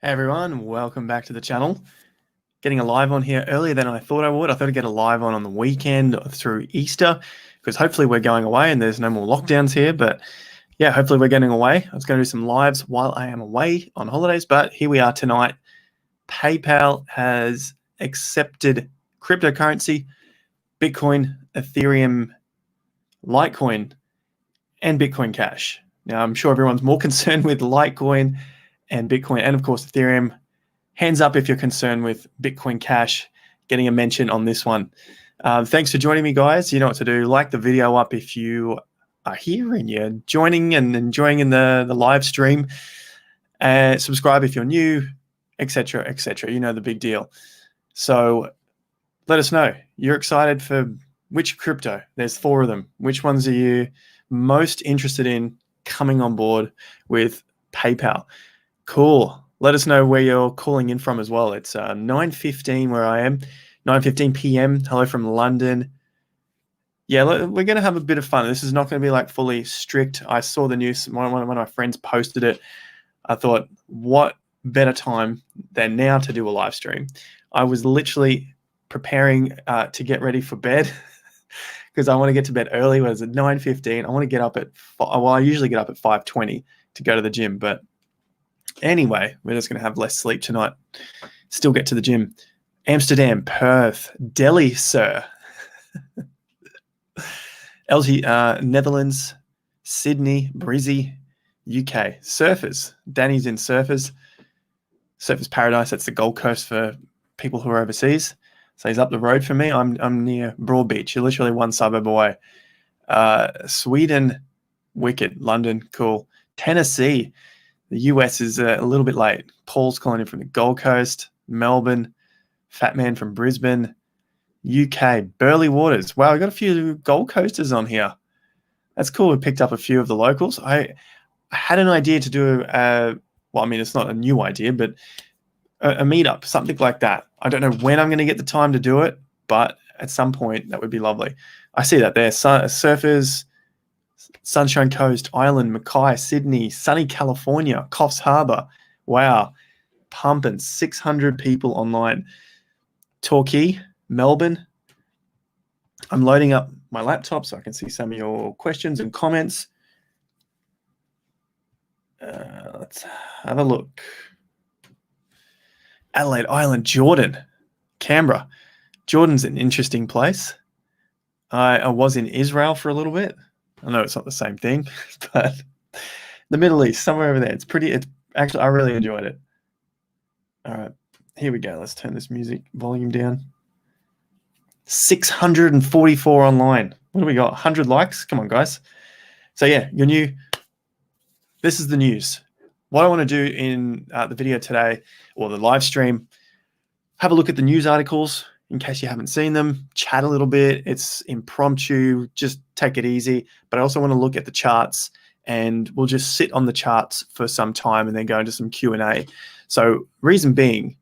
Hey everyone, welcome back to the channel. Getting a live on here earlier than I thought I would. I thought I'd get a live on the weekend through Easter because hopefully we're going away and there's no more lockdowns here. But yeah, hopefully we're getting away. I was going to do some lives while I am away on holidays, but here we are tonight. PayPal has accepted cryptocurrency, Bitcoin, Ethereum, Litecoin, and Bitcoin Cash. Now, I'm sure everyone's more concerned with Litecoin and Bitcoin, and of course, Ethereum. Hands up if you're concerned with Bitcoin Cash getting a mention on this one. Thanks for joining me, guys. You know what to do. Like the video up if you are here and you're joining and enjoying in the live stream. Subscribe if you're new, etc., etc. You know the big deal. So let us know. You're excited for which crypto? There's 4 of them. Which ones are you most interested in coming on board with PayPal? Cool. Let us know where you're calling in from as well. It's 9:15 where I am, 9:15 p.m. Hello from London. Yeah, we're going to have a bit of fun. This is not going to be like fully strict. I saw the news. One of my friends posted it. I thought, what better time than now to do a live stream? I was literally preparing to get ready for bed because I want to get to bed early. It was at 9:15. I want to get up at, well, I usually get up at 5:20 to go to the gym, but anyway, we're just going to have less sleep tonight. Still get to the gym. Amsterdam, Perth, Delhi, sir. LG, Netherlands, Sydney, Brizzy, UK. Surfers. Danny's in Surfers. Surfers Paradise. That's the Gold Coast for people who are overseas. So he's up the road from me. I'm near Broadbeach. You're literally one suburb away. Sweden, wicked. London, cool. Tennessee. The US is a little bit late. Paul's calling in from the Gold Coast, Melbourne, Fat Man from Brisbane, UK, Burley Waters. Wow, we got a few Gold Coasters on here. That's cool. We picked up a few of the locals. I had an idea to do well, I mean, it's not a new idea, but a meetup, something like that. I don't know when I'm going to get the time to do it, but at some point that would be lovely. I see that there. Surfers, Sunshine Coast, Island, Mackay, Sydney, sunny California, Coffs Harbour. Wow. Pumping 600 people online. Torquay, Melbourne. I'm loading up my laptop so I can see some of your questions and comments. Let's have a look. Adelaide Island, Jordan, Canberra. Jordan's an interesting place. I was in Israel for a little bit. I know it's not the same thing, but the Middle East, somewhere over there. It's actually, I really enjoyed it. All right, here we go. Let's turn this music volume down. 644 online. What do we got? 100 likes? Come on, guys. So yeah, you're new. This is the news. What I want to do in the video today, or the live stream, have a look at the news articles in case you haven't seen them, chat a little bit. It's impromptu, just take it easy. But I also want to look at the charts, and we'll just sit on the charts for some time and then go into some Q&A. So reason being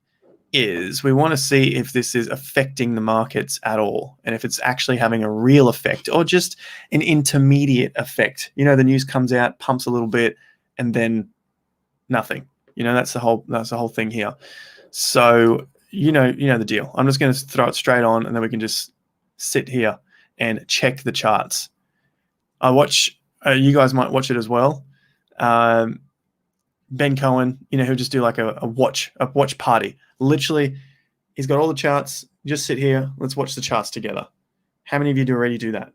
is we want to see if this is affecting the markets at all, and if it's actually having a real effect or just an intermediate effect. You know, the news comes out, pumps a little bit, and then nothing. You know, that's the whole thing here. So you know the deal. I'm just going to throw it straight on, and then we can just sit here and check the charts. I watch. You guys might watch it as well. Ben Cohen, you know, he'll just do like a watch party. Literally, he's got all the charts. Just sit here. Let's watch the charts together. How many of you do already do that?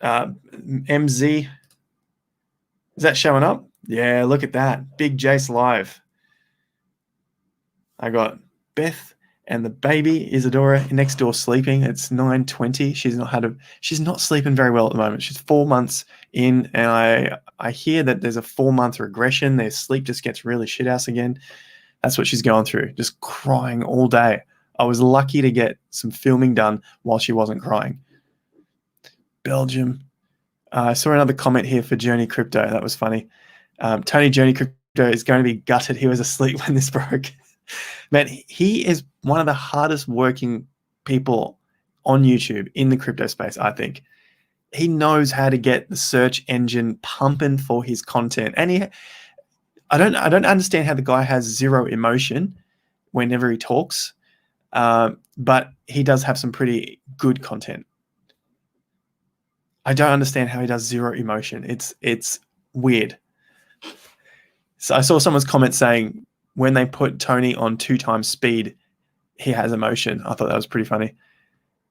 MZ, is that showing up? Yeah, look at that. Big Jace live. I got Beth and the baby Isadora next door sleeping. It's 9:20. She's not sleeping very well at the moment. She's 4 months in, and I hear that there's a 4-month regression. Their sleep just gets really shit house again. That's what she's going through, just crying all day. I was lucky to get some filming done while she wasn't crying. Belgium. I saw another comment here for Journey Crypto. That was funny. Tony Journey Crypto is going to be gutted. He was asleep when this broke. Man, he is one of the hardest working people on YouTube in the crypto space, I think. He knows how to get the search engine pumping for his content. And I don't understand how the guy has zero emotion whenever he talks, but he does have some pretty good content. I don't understand how he does zero emotion. It's weird. So I saw someone's comment saying when they put Tony on 2 times speed, he has emotion. I thought that was pretty funny.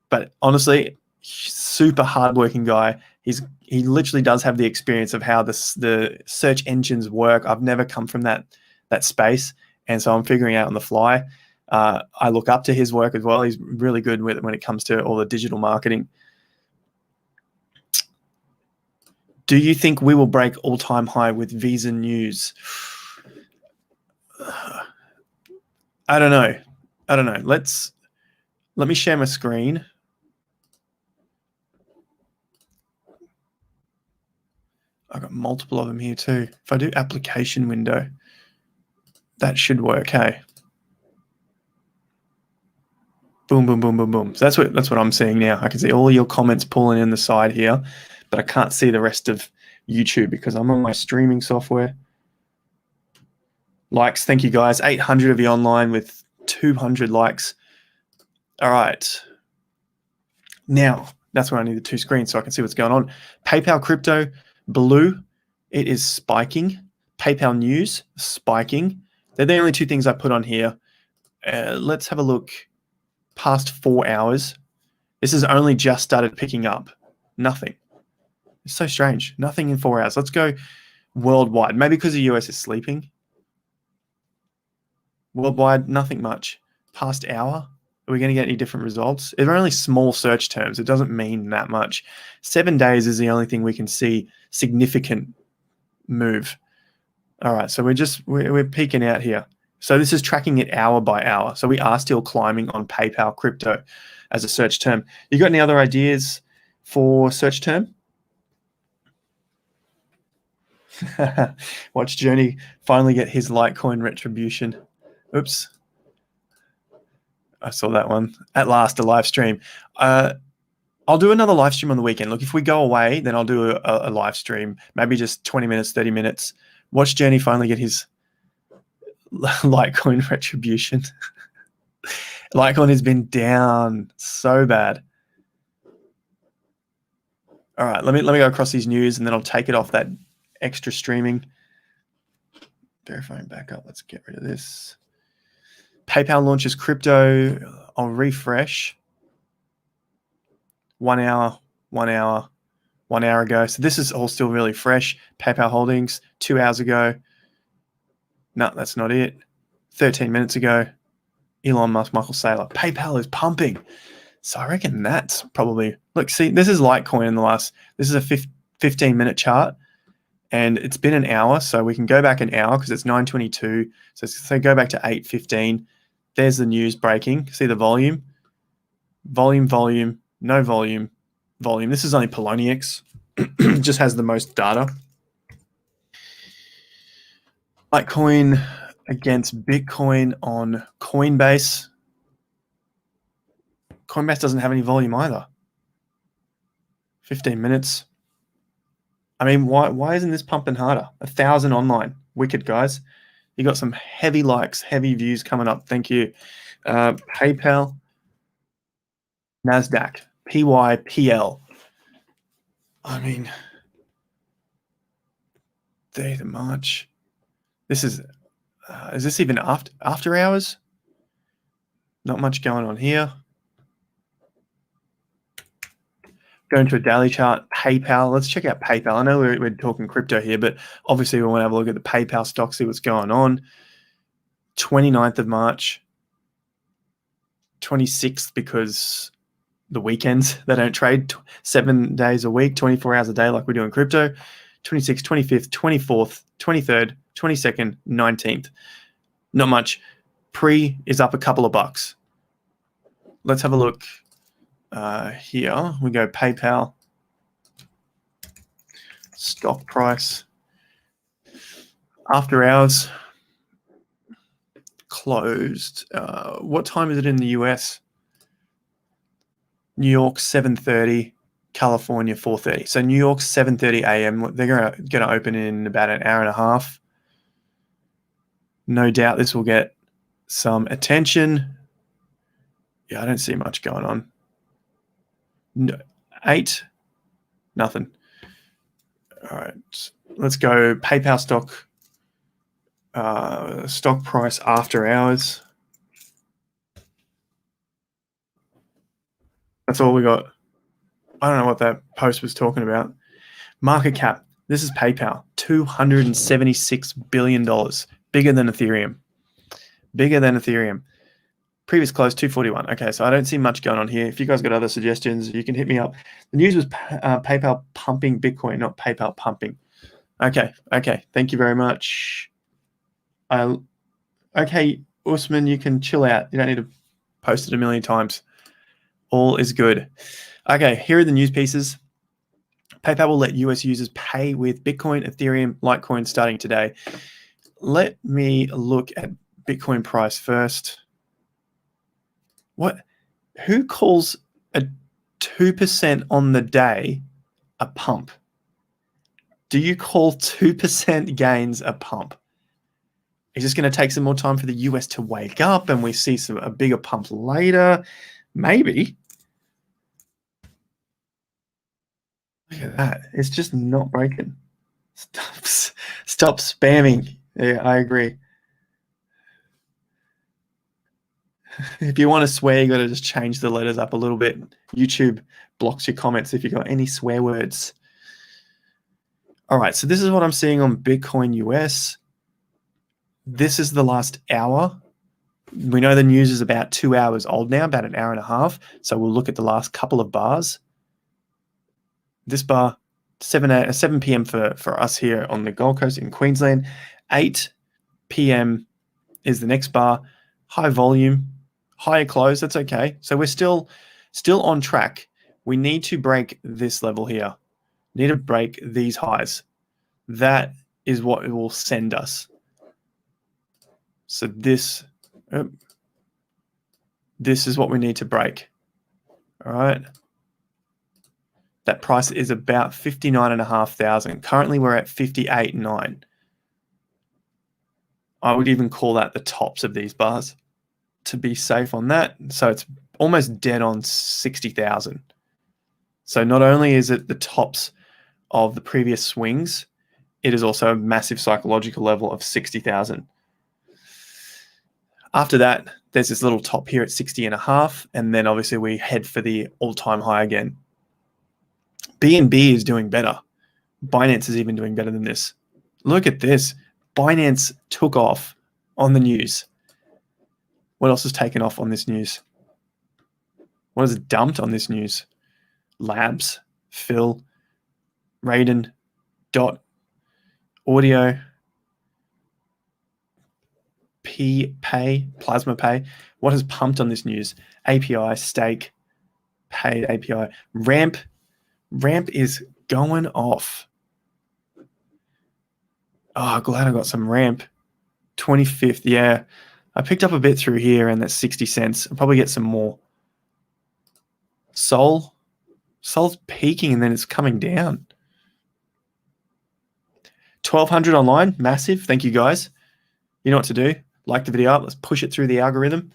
But honestly, super hardworking guy. He literally does have the experience of how the search engines work. I've never come from that space, and so I'm figuring out on the fly. I look up to his work as well. He's really good with it when it comes to all the digital marketing. Do you think we will break all-time high with Visa news? I don't know. Let me share my screen. I've got multiple of them here too. If I do application window, that should work. Hey, boom, boom, boom, boom, boom. So that's what I'm seeing now. I can see all your comments pulling in the side here, but I can't see the rest of YouTube because I'm on my streaming software. Likes, thank you guys. 800 of you online with 200 likes. All right. Now, that's where I need the 2 screens so I can see what's going on. PayPal crypto, blue, it is spiking. PayPal news, spiking. They're the only 2 things I put on here. Let's have a look. Past 4 hours. This has only just started picking up. Nothing. It's so strange. Nothing in 4 hours. Let's go worldwide. Maybe because the US is sleeping. Worldwide, nothing much. Past hour. Are we going to get any different results? They're only small search terms. It doesn't mean that much. 7 days is the only thing we can see significant move. All right, so we're peeking out here. So this is tracking it hour by hour. So we are still climbing on PayPal crypto as a search term. You got any other ideas for search term? Watch Journey finally get his Litecoin retribution. Oops. I saw that one. At last, a live stream. I'll do another live stream on the weekend. Look, if we go away, then I'll do a live stream, maybe just 20 minutes, 30 minutes. Watch Journey finally get his Litecoin retribution. Litecoin has been down so bad. All right, let me go across these news, and then I'll take it off that extra streaming. Verifying backup. Let's get rid of this. PayPal launches crypto. I'll refresh. 1 hour, 1 hour, 1 hour ago. So this is all still really fresh. PayPal holdings 2 hours ago. No, that's not it. 13 minutes ago. Elon Musk, Michael Saylor. PayPal is pumping. So I reckon that's probably, look, see, this is Litecoin in the last, this is a 15-minute chart, and it's been an hour. So we can go back an hour because it's 9:22. So go back to 8:15. There's the news breaking. See the volume, no volume. This is only Poloniex. Just has the most data. Litecoin against Bitcoin on Coinbase. Coinbase doesn't have any volume either. 15 minutes. I mean, why isn't this pumping harder? 1,000 online. Wicked, guys. You got some heavy likes, heavy views coming up. Thank you. PayPal, NASDAQ, PYPL. I mean, 3rd of March. This is this even after hours? Not much going on here. Going to a daily chart, PayPal. Let's check out PayPal. I know we're talking crypto here, but obviously we want to have a look at the PayPal stock, see what's going on. 29th of March. 26th because the weekends, they don't trade 7 days a week, 24 hours a day like we do in crypto. 26th, 25th, 24th, 23rd, 22nd, 19th. Not much. Pre is up a couple of bucks. Let's have a look here. We go PayPal. Stock price. After hours. Closed. What time is it in the US? New York 7:30, California 4:30. So New York 7:30 a.m. They're going to open in about an hour and a half. No doubt this will get some attention. Yeah, I don't see much going on. No, 8, nothing. All right, let's go PayPal stock. Stock price after hours. That's all we got. I don't know what that post was talking about. Market cap. This is PayPal. $276 billion. Bigger than Ethereum. Bigger than Ethereum. Previous close, 241. Okay, so I don't see much going on here. If you guys got other suggestions, you can hit me up. The news was PayPal pumping Bitcoin, not PayPal pumping. Okay. Thank you very much. Okay, Usman, you can chill out. You don't need to post it a million times. All is good. Okay, here are the news pieces. PayPal will let US users pay with Bitcoin, Ethereum, Litecoin starting today. Let me look at Bitcoin price first. What? Who calls a 2% on the day a pump? Do you call 2% gains a pump? Is this going to take some more time for the US to wake up and we see a bigger pump later? Maybe. Look at that. It's just not breaking. Stop spamming. Yeah, I agree. If you want to swear, you got to just change the letters up a little bit. YouTube blocks your comments if you got any swear words. All right, so this is what I'm seeing on Bitcoin US. This is the last hour. We know the news is about 2 hours old now, about an hour and a half. So we'll look at the last couple of bars. This bar, 7 p.m. for us here on the Gold Coast in Queensland. 8 p.m. is the next bar. High volume, higher close. That's okay. So we're still on track. We need to break this level here. Need to break these highs. That is what it will send us. So this is what we need to break. All right. That price is about 59,500. Currently, we're at 58.9. I would even call that the tops of these bars to be safe on that. So it's almost dead on 60,000. So not only is it the tops of the previous swings, it is also a massive psychological level of 60,000. After that, there's this little top here at 60.5, and then obviously we head for the all-time high again. BNB is doing better. Binance is even doing better than this. Look at this. Binance took off on the news. What else has taken off on this news? What is dumped on this news? Labs, Phil, Raiden, Dot, Audio, Pay, Plasma Pay. What has pumped on this news? API, Stake, Paid API. Ramp is going off. Oh, glad I got some Ramp. 25th, yeah. I picked up a bit through here, and that's 60 cents. I'll probably get some more. Sol's peaking, and then it's coming down. 1,200 online, massive. Thank you, guys. You know what to do. Like the video up. Let's push it through the algorithm.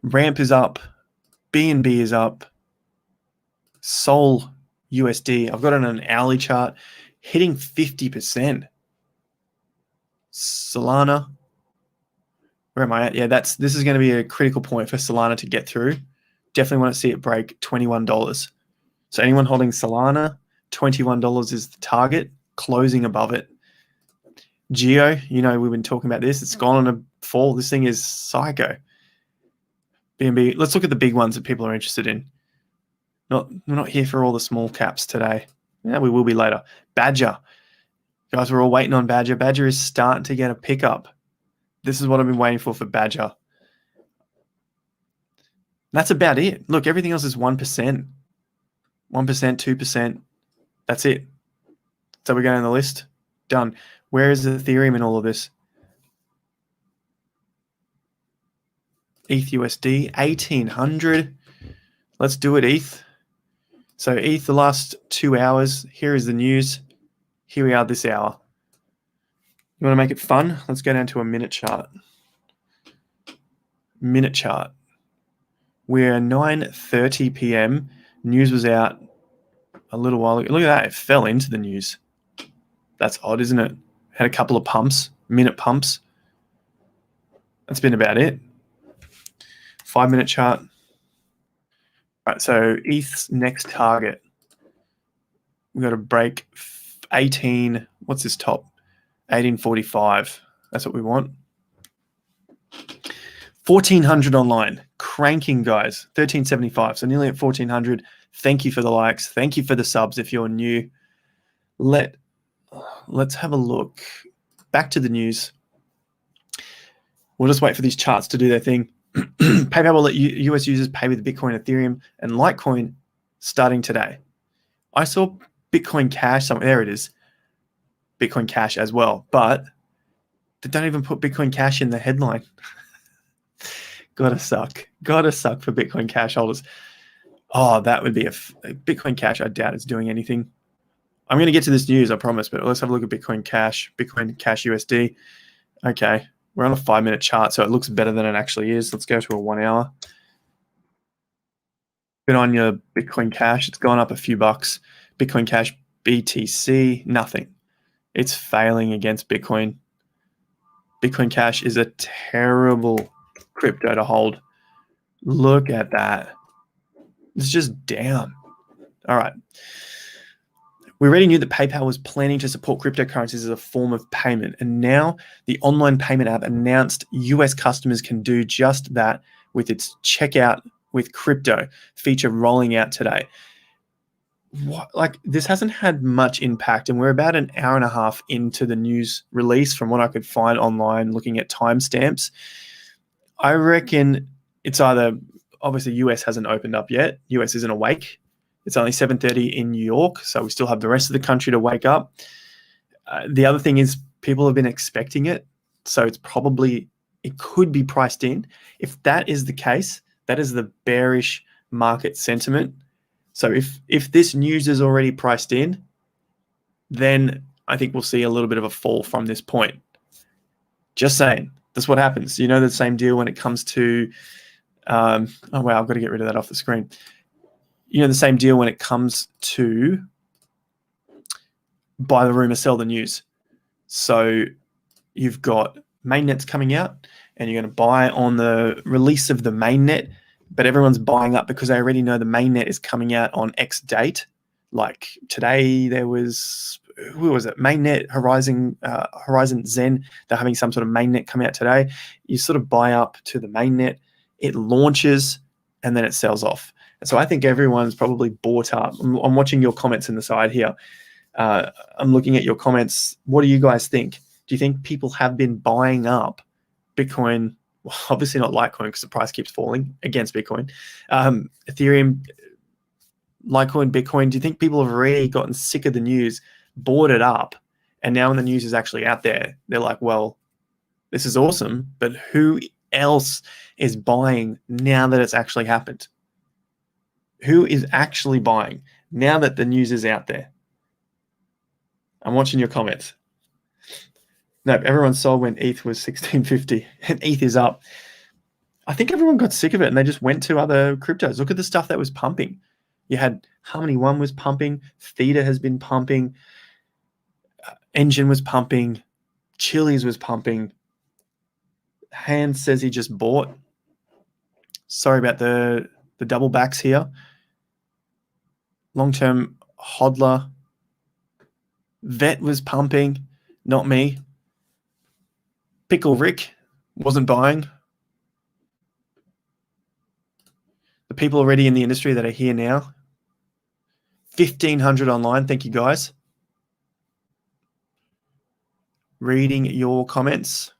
Ramp is up. BNB is up. Sol USD. I've got it on an hourly chart hitting 50%. Solana. Where am I at? Yeah, this is going to be a critical point for Solana to get through. Definitely want to see it break $21. So anyone holding Solana, $21 is the target, closing above it. Geo, we've been talking about this. It's gone on a fall. This thing is psycho. BNB. Let's look at the big ones that people are interested in. We're not here for all the small caps today. Yeah, we will be later. Badger. Guys, we're all waiting on Badger. Badger is starting to get a pickup. This is what I've been waiting for Badger. That's about it. Look, everything else is 1%. 1%, 2%. That's it. So we're going on the list. Done. Where is Ethereum in all of this? ETH USD, 1,800. Let's do it, ETH. So ETH, the last 2 hours. Here is the news. Here we are this hour. You want to make it fun? Let's go down to a minute chart. Minute chart. We're 9:30 p.m. News was out a little while ago. Look at that. It fell into the news. That's odd, isn't it? Had a couple of pumps, minute pumps. That's been about it. 5-minute chart. All right, so ETH's next target. We've got to break 18. What's this top? 1845. That's what we want. 1,400 online. Cranking, guys. 1,375. So nearly at 1,400. Thank you for the likes. Thank you for the subs if you're new. Let's have a look. Back to the news. We'll just wait for these charts to do their thing. PayPal will let US users pay with Bitcoin, Ethereum, and Litecoin starting today. I saw Bitcoin Cash somewhere. There it is. Bitcoin Cash as well. But they don't even put Bitcoin Cash in the headline. Gotta suck. Gotta suck for Bitcoin Cash holders. Oh, that would be a Bitcoin Cash. I doubt it's doing anything. I'm going to get to this news, I promise, but let's have a look at Bitcoin Cash USD. Okay, we're on a 5-minute chart, so it looks better than it actually is. Let's go to a 1 hour. Good on your Bitcoin Cash. It's gone up a few bucks. Bitcoin Cash BTC, nothing. It's failing against Bitcoin. Bitcoin Cash is a terrible crypto to hold. Look at that. It's just down. All right. We already knew that PayPal was planning to support cryptocurrencies as a form of payment, and now the online payment app announced US customers can do just that with its checkout with crypto feature rolling out today. This hasn't had much impact, and we're about an hour and a half into the news release from what I could find online looking at timestamps. I reckon it's either, obviously US hasn't opened up yet. US isn't awake. It's only 7:30 in New York, so we still have the rest of the country to wake up. The other thing is people have been expecting it, so it could be priced in. If that is the case, that is the bearish market sentiment. So if this news is already priced in, then I think we'll see a little bit of a fall from this point. Just saying, that's what happens. You know, the same deal when it comes to, oh wow, I've got to get rid of that off the screen. You know, the same deal when it comes to buy the rumor, sell the news. So you've got mainnets coming out and you're going to buy on the release of the mainnet, but everyone's buying up because they already know the mainnet is coming out on X date. Like today there was, who was it? Mainnet, Horizon Zen. They're having some sort of mainnet come out today. You sort of buy up to the mainnet, it launches, and then it sells off. So I think everyone's probably bought up. I'm watching your comments in the side here. I'm looking at your comments. What do you guys think? Do you think people have been buying up Bitcoin? Well, obviously not Litecoin because the price keeps falling against Bitcoin. Ethereum, Litecoin, Bitcoin. Do you think people have already gotten sick of the news, bought it up, and now when the news is actually out there, they're like, well, this is awesome, but who else is buying now that it's actually happened? Who is actually buying now that the news is out there? I'm watching your comments. No, everyone sold when ETH was 1650 and ETH is up. I think everyone got sick of it and they just went to other cryptos. Look at the stuff that was pumping. You had Harmony One was pumping. Theta has been pumping. Engine was pumping. Chili's was pumping. Hans says he just bought. Sorry about the double backs here. Long-term hodler. Vet was pumping, not me. Pickle Rick wasn't buying. The people already in the industry that are here now. 1,500 online. Thank you, guys. Reading your comments.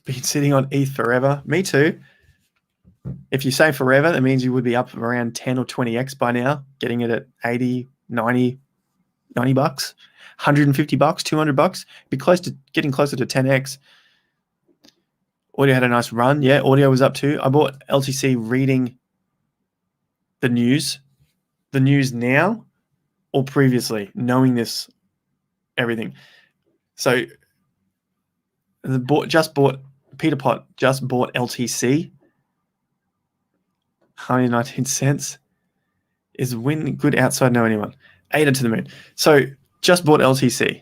Been sitting on ETH forever. Me too. If you say forever, that means you would be up around 10 or 20x by now, getting it at 80, 90 bucks, 150 bucks, 200 bucks. Be close to getting closer to 10x. Audio had a nice run. Yeah, audio was up too. I bought LTC reading the news now or previously, knowing this, everything. So Peter Pot just bought LTC, 119 cents. Is win good outside know anyone? ADA to the moon. So just bought LTC.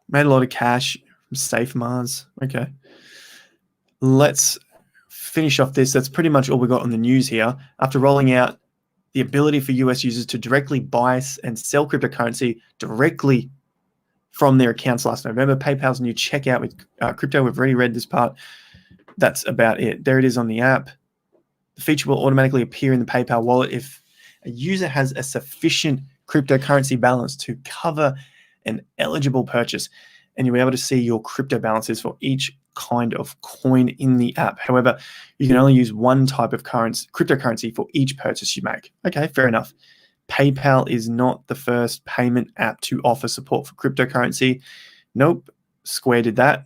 Made a lot of cash from Safe Mars. Okay. Let's finish off this. That's pretty much all we got on the news here. After rolling out the ability for US users to directly buy and sell cryptocurrency directly from their accounts last November, PayPal's new checkout with crypto. We've already read this part. That's about it. There it is on the app. The feature will automatically appear in the PayPal wallet if a user has a sufficient cryptocurrency balance to cover an eligible purchase, and you'll be able to see your crypto balances for each kind of coin in the app. However, you can only use one type of cryptocurrency for each purchase you make. Okay, fair enough. PayPal is not the first payment app to offer support for cryptocurrency. Nope, Square did that.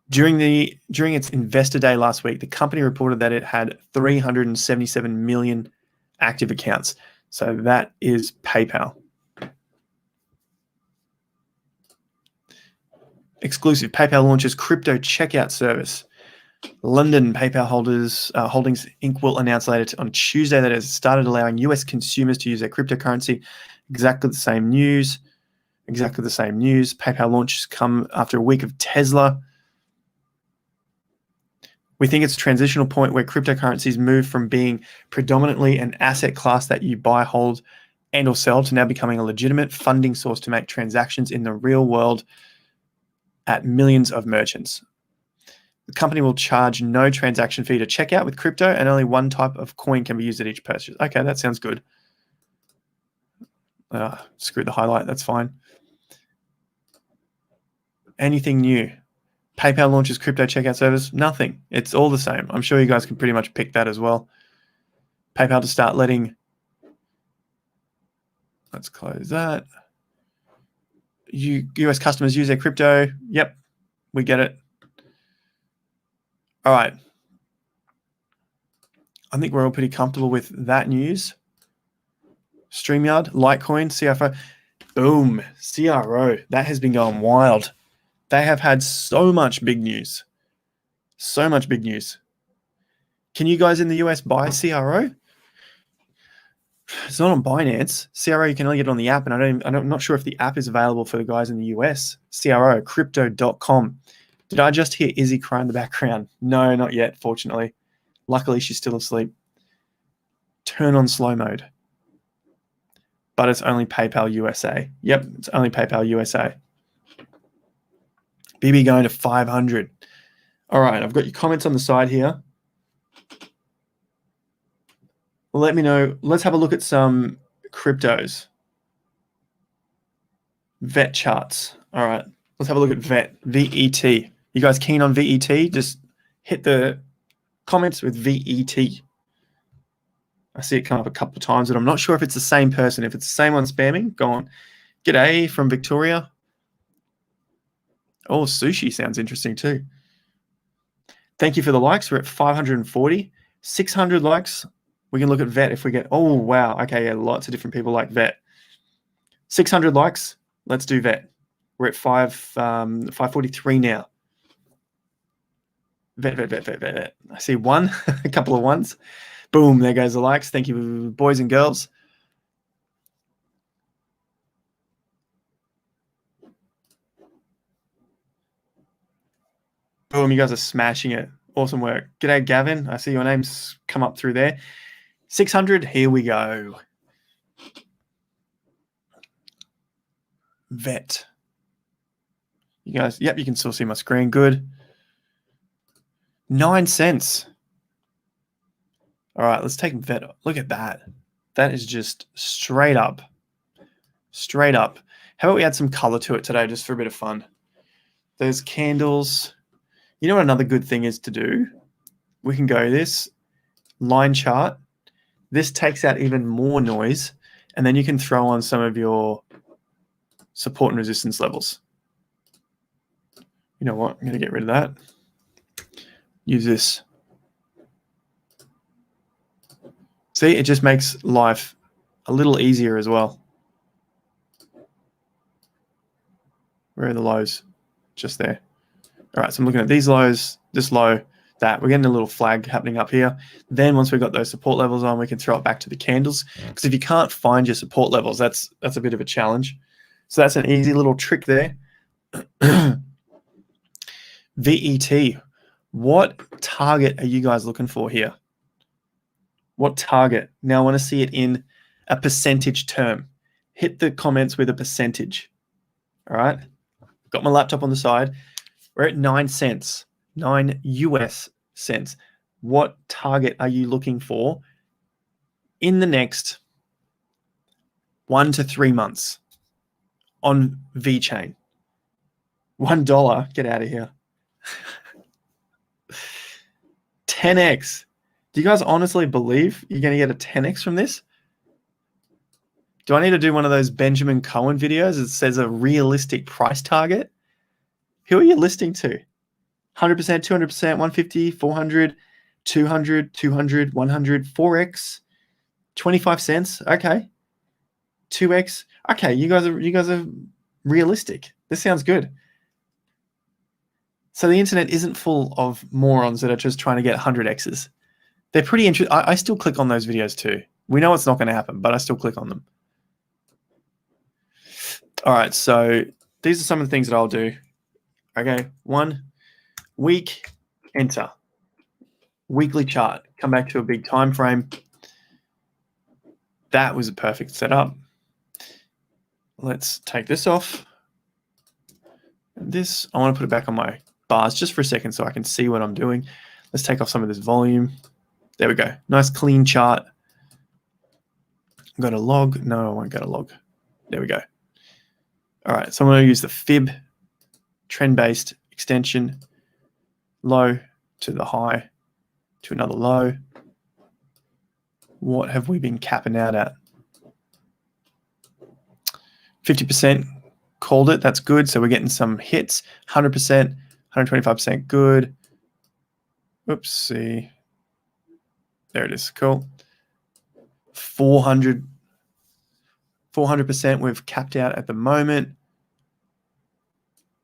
During its investor day last week, the company reported that it had 377 million active accounts. So that is PayPal. Exclusive, PayPal launches crypto checkout service. London PayPal Holdings Inc. will announce later on Tuesday that it has started allowing US consumers to use their cryptocurrency. Exactly the same news. PayPal launches come after a week of Tesla. We think it's a transitional point where cryptocurrencies move from being predominantly an asset class that you buy, hold, and or sell to now becoming a legitimate funding source to make transactions in the real world at millions of merchants. The company will charge no transaction fee to check out with crypto, and only one type of coin can be used at each purchase. Okay, that sounds good. Screw the highlight, that's fine. Anything new? PayPal launches crypto checkout service. Nothing. It's all the same. I'm sure you guys can pretty much pick that as well. PayPal to start letting. Let's close that. US customers use their crypto. Yep, we get it. All right. I think we're all pretty comfortable with that news. StreamYard, Litecoin, CFO. Boom. CRO. That has been going wild. They have had so much big news. Can you guys in the US buy CRO? It's not on Binance. CRO, you can only get it on the app, and I'm not sure if the app is available for the guys in the US. CRO, crypto.com. Did I just hear Izzy cry in the background? No, not yet, fortunately. Luckily, she's still asleep. Turn on slow mode. But it's only PayPal USA. Yep, it's only PayPal USA. BB going to 500. All right, I've got your comments on the side here. Let me know. Let's have a look at some cryptos. VET charts. All right, let's have a look at VET. VET. You guys keen on VET? Just hit the comments with VET. I see it come up a couple of times, and I'm not sure if it's the same person. If it's the same one spamming, go on. G'day from Victoria. Oh, sushi sounds interesting too. Thank you for the likes. We're at 540. 600 likes. We can look at VET if we get... Oh, wow. Okay, yeah, lots of different people like VET. 600 likes. Let's do VET. We're at 543 now. VET. I see one, a couple of ones. Boom, there goes the likes. Thank you, boys and girls. Boom, you guys are smashing it. Awesome work. G'day, Gavin. I see your name's come up through there. 600, here we go. VET. You guys, yep, you can still see my screen. Good. 9 cents. All right, let's take VET. Look at that. That is just straight up. Straight up. How about we add some color to it today just for a bit of fun? Those candles. You know what another good thing is to do? We can go this line chart. This takes out even more noise, and then you can throw on some of your support and resistance levels. You know what? I'm going to get rid of that. Use this. See, it just makes life a little easier as well. Where are the lows? Just there. All right, so I'm looking at these lows, this low, that. We're getting a little flag happening up here. Then once we've got those support levels on, we can throw it back to the candles. Because if you can't find your support levels, that's a bit of a challenge. So that's an easy little trick there. VET, what target are you guys looking for here? What target? Now I want to see it in a percentage term. Hit the comments with a percentage. All right. Got my laptop on the side. We're at 9 cents, 9 US cents. What target are you looking for in the next 1 to 3 months on VeChain? $1. Get out of here. 10x. Do you guys honestly believe you're going to get a 10x from this? Do I need to do one of those Benjamin Cohen videos that says a realistic price target? Who are you listening to? 100%, 200%, 150, 400, 200, 200, 100, FOREX, 25 cents. Okay. 2x. Okay, you guys are realistic. This sounds good. So the internet isn't full of morons that are just trying to get 100x's. They're pretty interesting. I still click on those videos too. We know it's not going to happen, but I still click on them. All right, so these are some of the things that I'll do. Okay, 1 week, enter. Weekly chart, come back to a big time frame. That was a perfect setup. Let's take this off. This, I want to put it back on my bars just for a second so I can see what I'm doing. Let's take off some of this volume. There we go. Nice clean chart. Go to log. No, I won't go to log. There we go. All right, so I'm going to use the fib trend-based extension, low to the high to another low. What have we been capping out at? 50% called it. That's good. So we're getting some hits. 100%, 125% good. Oopsie. There it is. Cool. 400% we've capped out at the moment.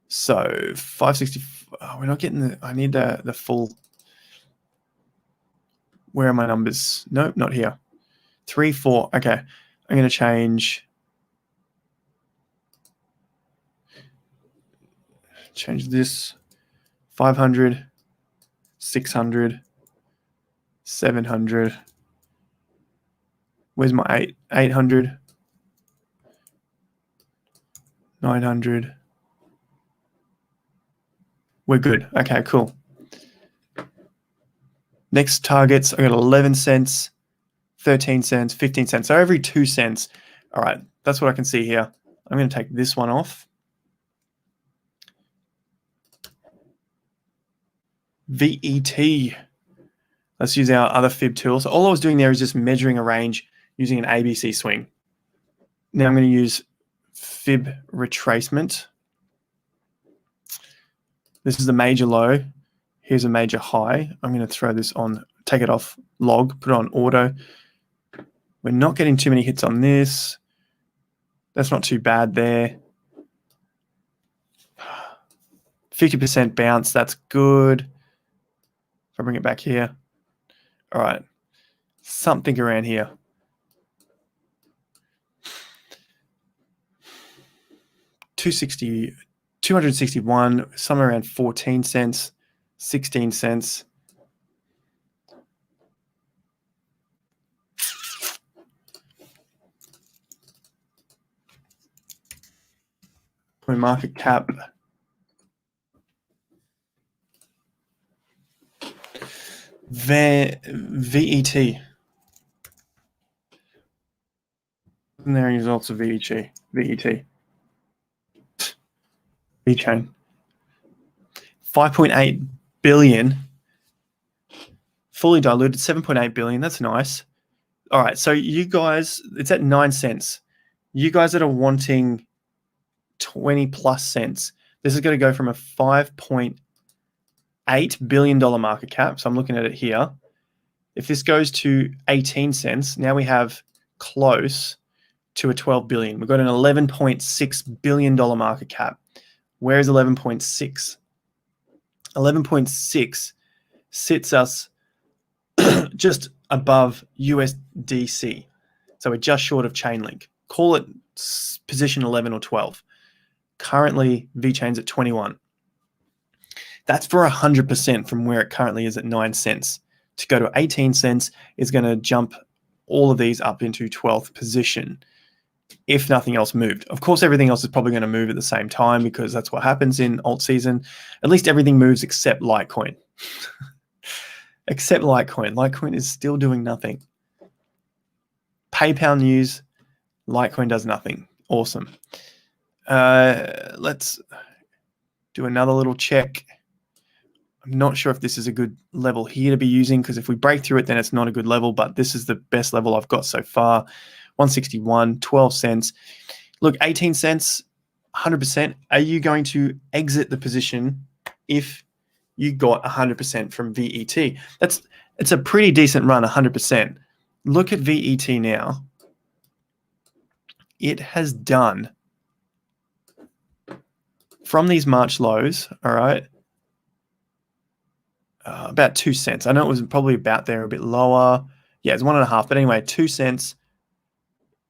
So 560. Oh, we're not getting the. I need the full. Where are my numbers? Nope, not here. 3, 4. Okay, I'm going to change this. 500, 600, 700. Where's my 800, 900. We're good. Okay, cool. Next targets, I got 11 cents, 13 cents, 15 cents. So every 2 cents. All right, that's what I can see here. I'm going to take this one off. VET. Let's use our other fib tool. So all I was doing there is just measuring a range using an ABC swing. Now I'm going to use fib retracement. This is the major low. Here's a major high. I'm going to throw this on, take it off log, put it on auto. We're not getting too many hits on this. That's not too bad there. 50% bounce, that's good. If I bring it back here. All right, something around here. $261, somewhere around 14 cents, 16 cents. My market cap. VET. And there are results of VET. VeChain. 5.8 billion. Fully diluted, 7.8 billion. That's nice. All right, so you guys, it's at 9 cents. You guys that are wanting 20 plus cents, this is going to go from a $5.8 billion market cap. So I'm looking at it here. If this goes to 18 cents, now we have close to a 12 billion. We've got an $11.6 billion market cap. Where is 11.6? 11.6 sits us just above USDC. So we're just short of Chainlink. Call it position 11 or 12. Currently, VeChain's at 21. That's for 100% from where it currently is at 9 cents. To go to 18 cents is going to jump all of these up into 12th position if nothing else moved. Of course, everything else is probably going to move at the same time because that's what happens in alt season. At least everything moves except Litecoin. Except Litecoin. Litecoin is still doing nothing. PayPal news, Litecoin does nothing. Awesome. Let's do another little check. I'm not sure if this is a good level here to be using because if we break through it, then it's not a good level, but this is the best level I've got so far. 161, 12 cents. Look, 18 cents, 100%. Are you going to exit the position if you got 100% from VET? It's a pretty decent run, 100%. Look at VET now. It has done from these March lows, all right, about 2 cents. I know it was probably about there, a bit lower. Yeah, it's 1.5, but anyway, 2 cents.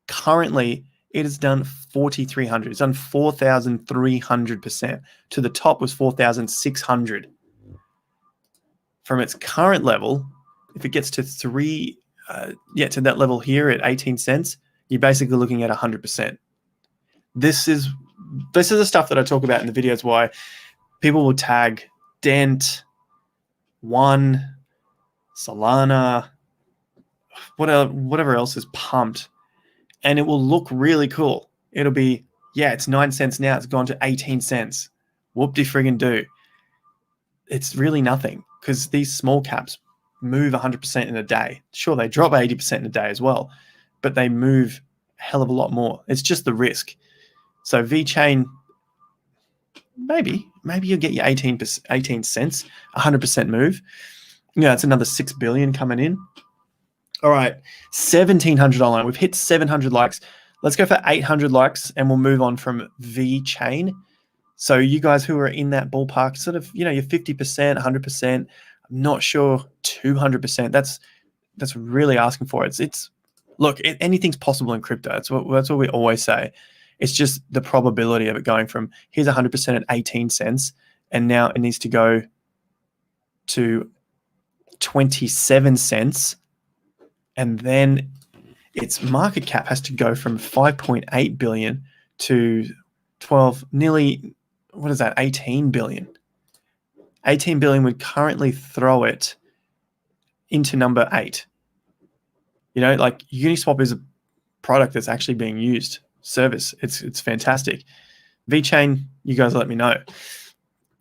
Currently, it has done 4,300. It's done 4,300%. To the top was 4,600. From its current level, if it gets to to that level here at 18 cents, you're basically looking at 100%. This is the stuff that I talk about in the videos. Why people will tag Dent, One, Solana, whatever else is pumped, and it will look really cool. It'll be, yeah, it's 9 cents now. It's gone to 18 cents. Whoop-de-friggin-do. It's really nothing because these small caps move 100% in a day. Sure, they drop 80% in a day as well, but they move a hell of a lot more. It's just the risk. So VeChain, maybe you'll get your 18 cents, 100% move. Yeah, it's another 6 billion coming in. All right, 1,700 online. We've hit 700 likes. Let's go for 800 likes, and we'll move on from VeChain. So you guys who are in that ballpark, sort of, you're 50%, 100%. I'm not sure 200%. That's really asking for it. Look, anything's possible in crypto. That's what we always say. It's just the probability of it going from here's 100% at 18 cents, and now it needs to go to 27 cents, and then its market cap has to go from 5.8 billion to 12, nearly, what is that, 18 billion. 18 billion would currently throw it into number 8. Like Uniswap is a product that's actually being used. Service. It's fantastic. VeChain, you guys let me know.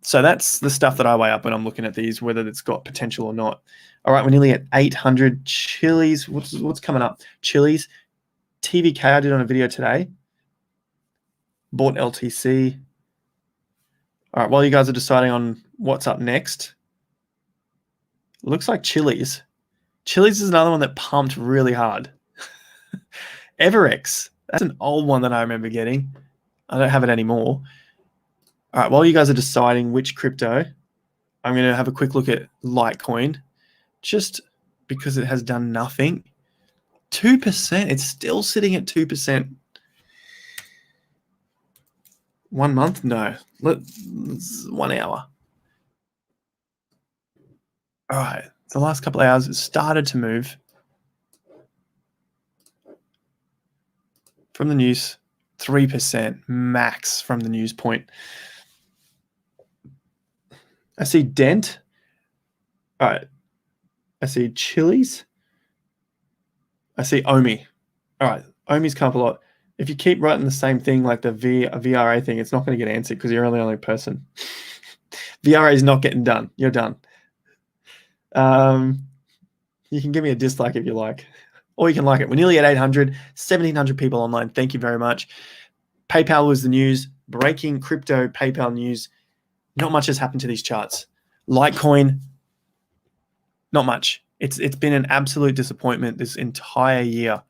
So that's the stuff that I weigh up when I'm looking at these, whether it's got potential or not. All right, we're nearly at 800. Chiliz, what's coming up? Chiliz, TVK I did on a video today. Bought LTC. All right, while you guys are deciding on what's up next, looks like Chiliz. Chiliz is another one that pumped really hard. FOREX. That's an old one that I remember getting. I don't have it anymore. All right, while you guys are deciding which crypto, I'm going to have a quick look at Litecoin, just because it has done nothing. 2%. It's still sitting at 2%. 1 month? No. Let's 1 hour. All right. The last couple of hours, it started to move. From the news, 3% max from the news point. I see Dent. All right. I see Chiliz. I see Omi. All right. Omi's come up a lot. If you keep writing the same thing like the VRA thing, it's not going to get answered because you're only the only person. VRA is not getting done. You're done. You can give me a dislike if you like. Or you can like it. We're nearly at 800, 1,700 people online. Thank you very much. PayPal was the news. Breaking crypto PayPal news. Not much has happened to these charts. Litecoin, not much. It's been an absolute disappointment this entire year.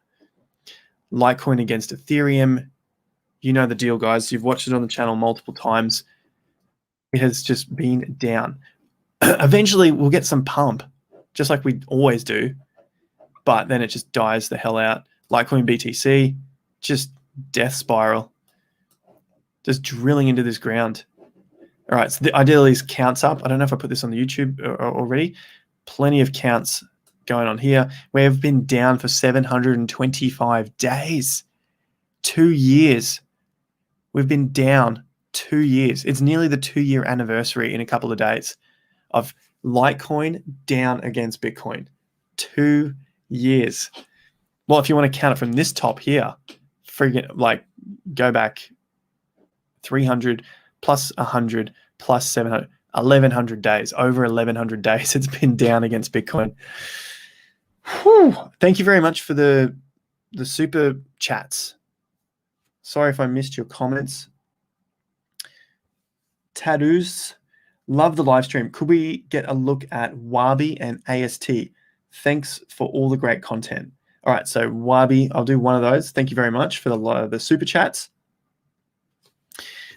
Litecoin against Ethereum. You know the deal, guys. You've watched it on the channel multiple times. it has just been down. Eventually, we'll get some pump, just like we always do, but then it just dies the hell out. Litecoin BTC, just death spiral, just drilling into this ground. All right, so the ideal is counts up. I don't know if I put this on the YouTube already. Plenty of counts going on here. We have been down for 725 days, 2 years. We've been down 2 years. It's nearly the 2-year anniversary in a couple of days of Litecoin down against Bitcoin. 2 years. Well, if you want to count it from this top here, go back 300 plus 100 plus 700, 1,100 days, over 1,100 days it's been down against Bitcoin. Whew. Thank you very much for the super chats. Sorry if I missed your comments. Tattoos, love the live stream. Could we get a look at Wabi and AST? Thanks for all the great content. All right, so Wabi, I'll do one of those. Thank you very much for the super chats.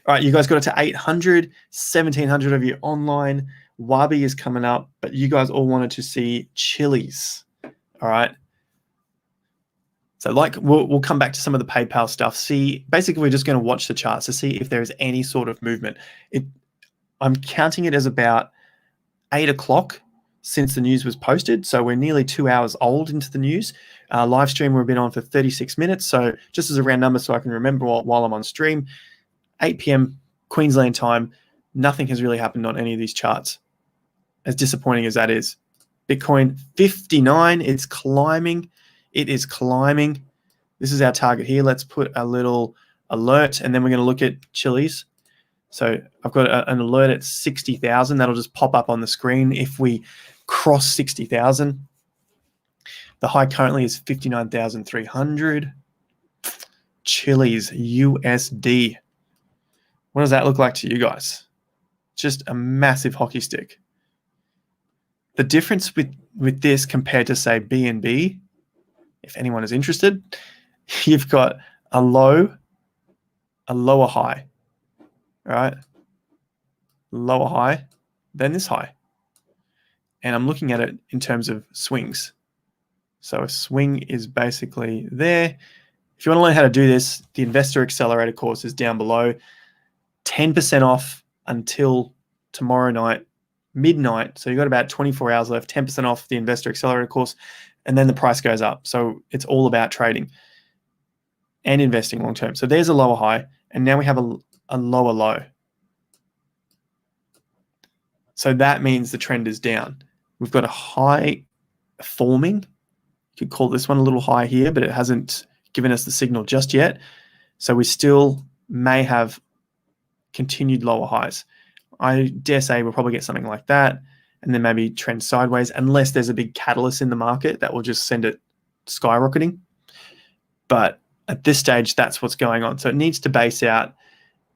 All right, you guys got it to 800, 1,700 of you online. Wabi is coming up, but you guys all wanted to see Chili's. All right. So we'll come back to some of the PayPal stuff. See, basically, we're just going to watch the charts to see if there is any sort of movement. I'm counting it as about 8 o'clock since the news was posted. So we're nearly 2 hours old into the news. Live stream, we've been on for 36 minutes. So just as a round number so I can remember while I'm on stream, 8 p.m. Queensland time, nothing has really happened on any of these charts, as disappointing as that is. Bitcoin 59, it's climbing. It is climbing. This is our target here. Let's put a little alert, and then we're going to look at Chili's. So I've got an alert at 60,000. That'll just pop up on the screen if we cross 60,000. The high currently is 59,300. Chili's USD. What does that look like to you guys? Just a massive hockey stick. The difference with this compared to, say, BNB, if anyone is interested, you've got a low, a lower high, right? Lower high, then this high. And I'm looking at it in terms of swings. So a swing is basically there. If you want to learn how to do this, the Investor Accelerator course is down below. 10% off until tomorrow night, midnight. So you've got about 24 hours left, 10% off the Investor Accelerator course, and then the price goes up. So it's all about trading and investing long term. So there's a lower high, and now we have a lower low. So that means the trend is down. We've got a high forming. You could call this one a little high here, but it hasn't given us the signal just yet. So we still may have continued lower highs. I dare say we'll probably get something like that, and then maybe trend sideways, unless there's a big catalyst in the market that will just send it skyrocketing. But at this stage, that's what's going on. So it needs to base out,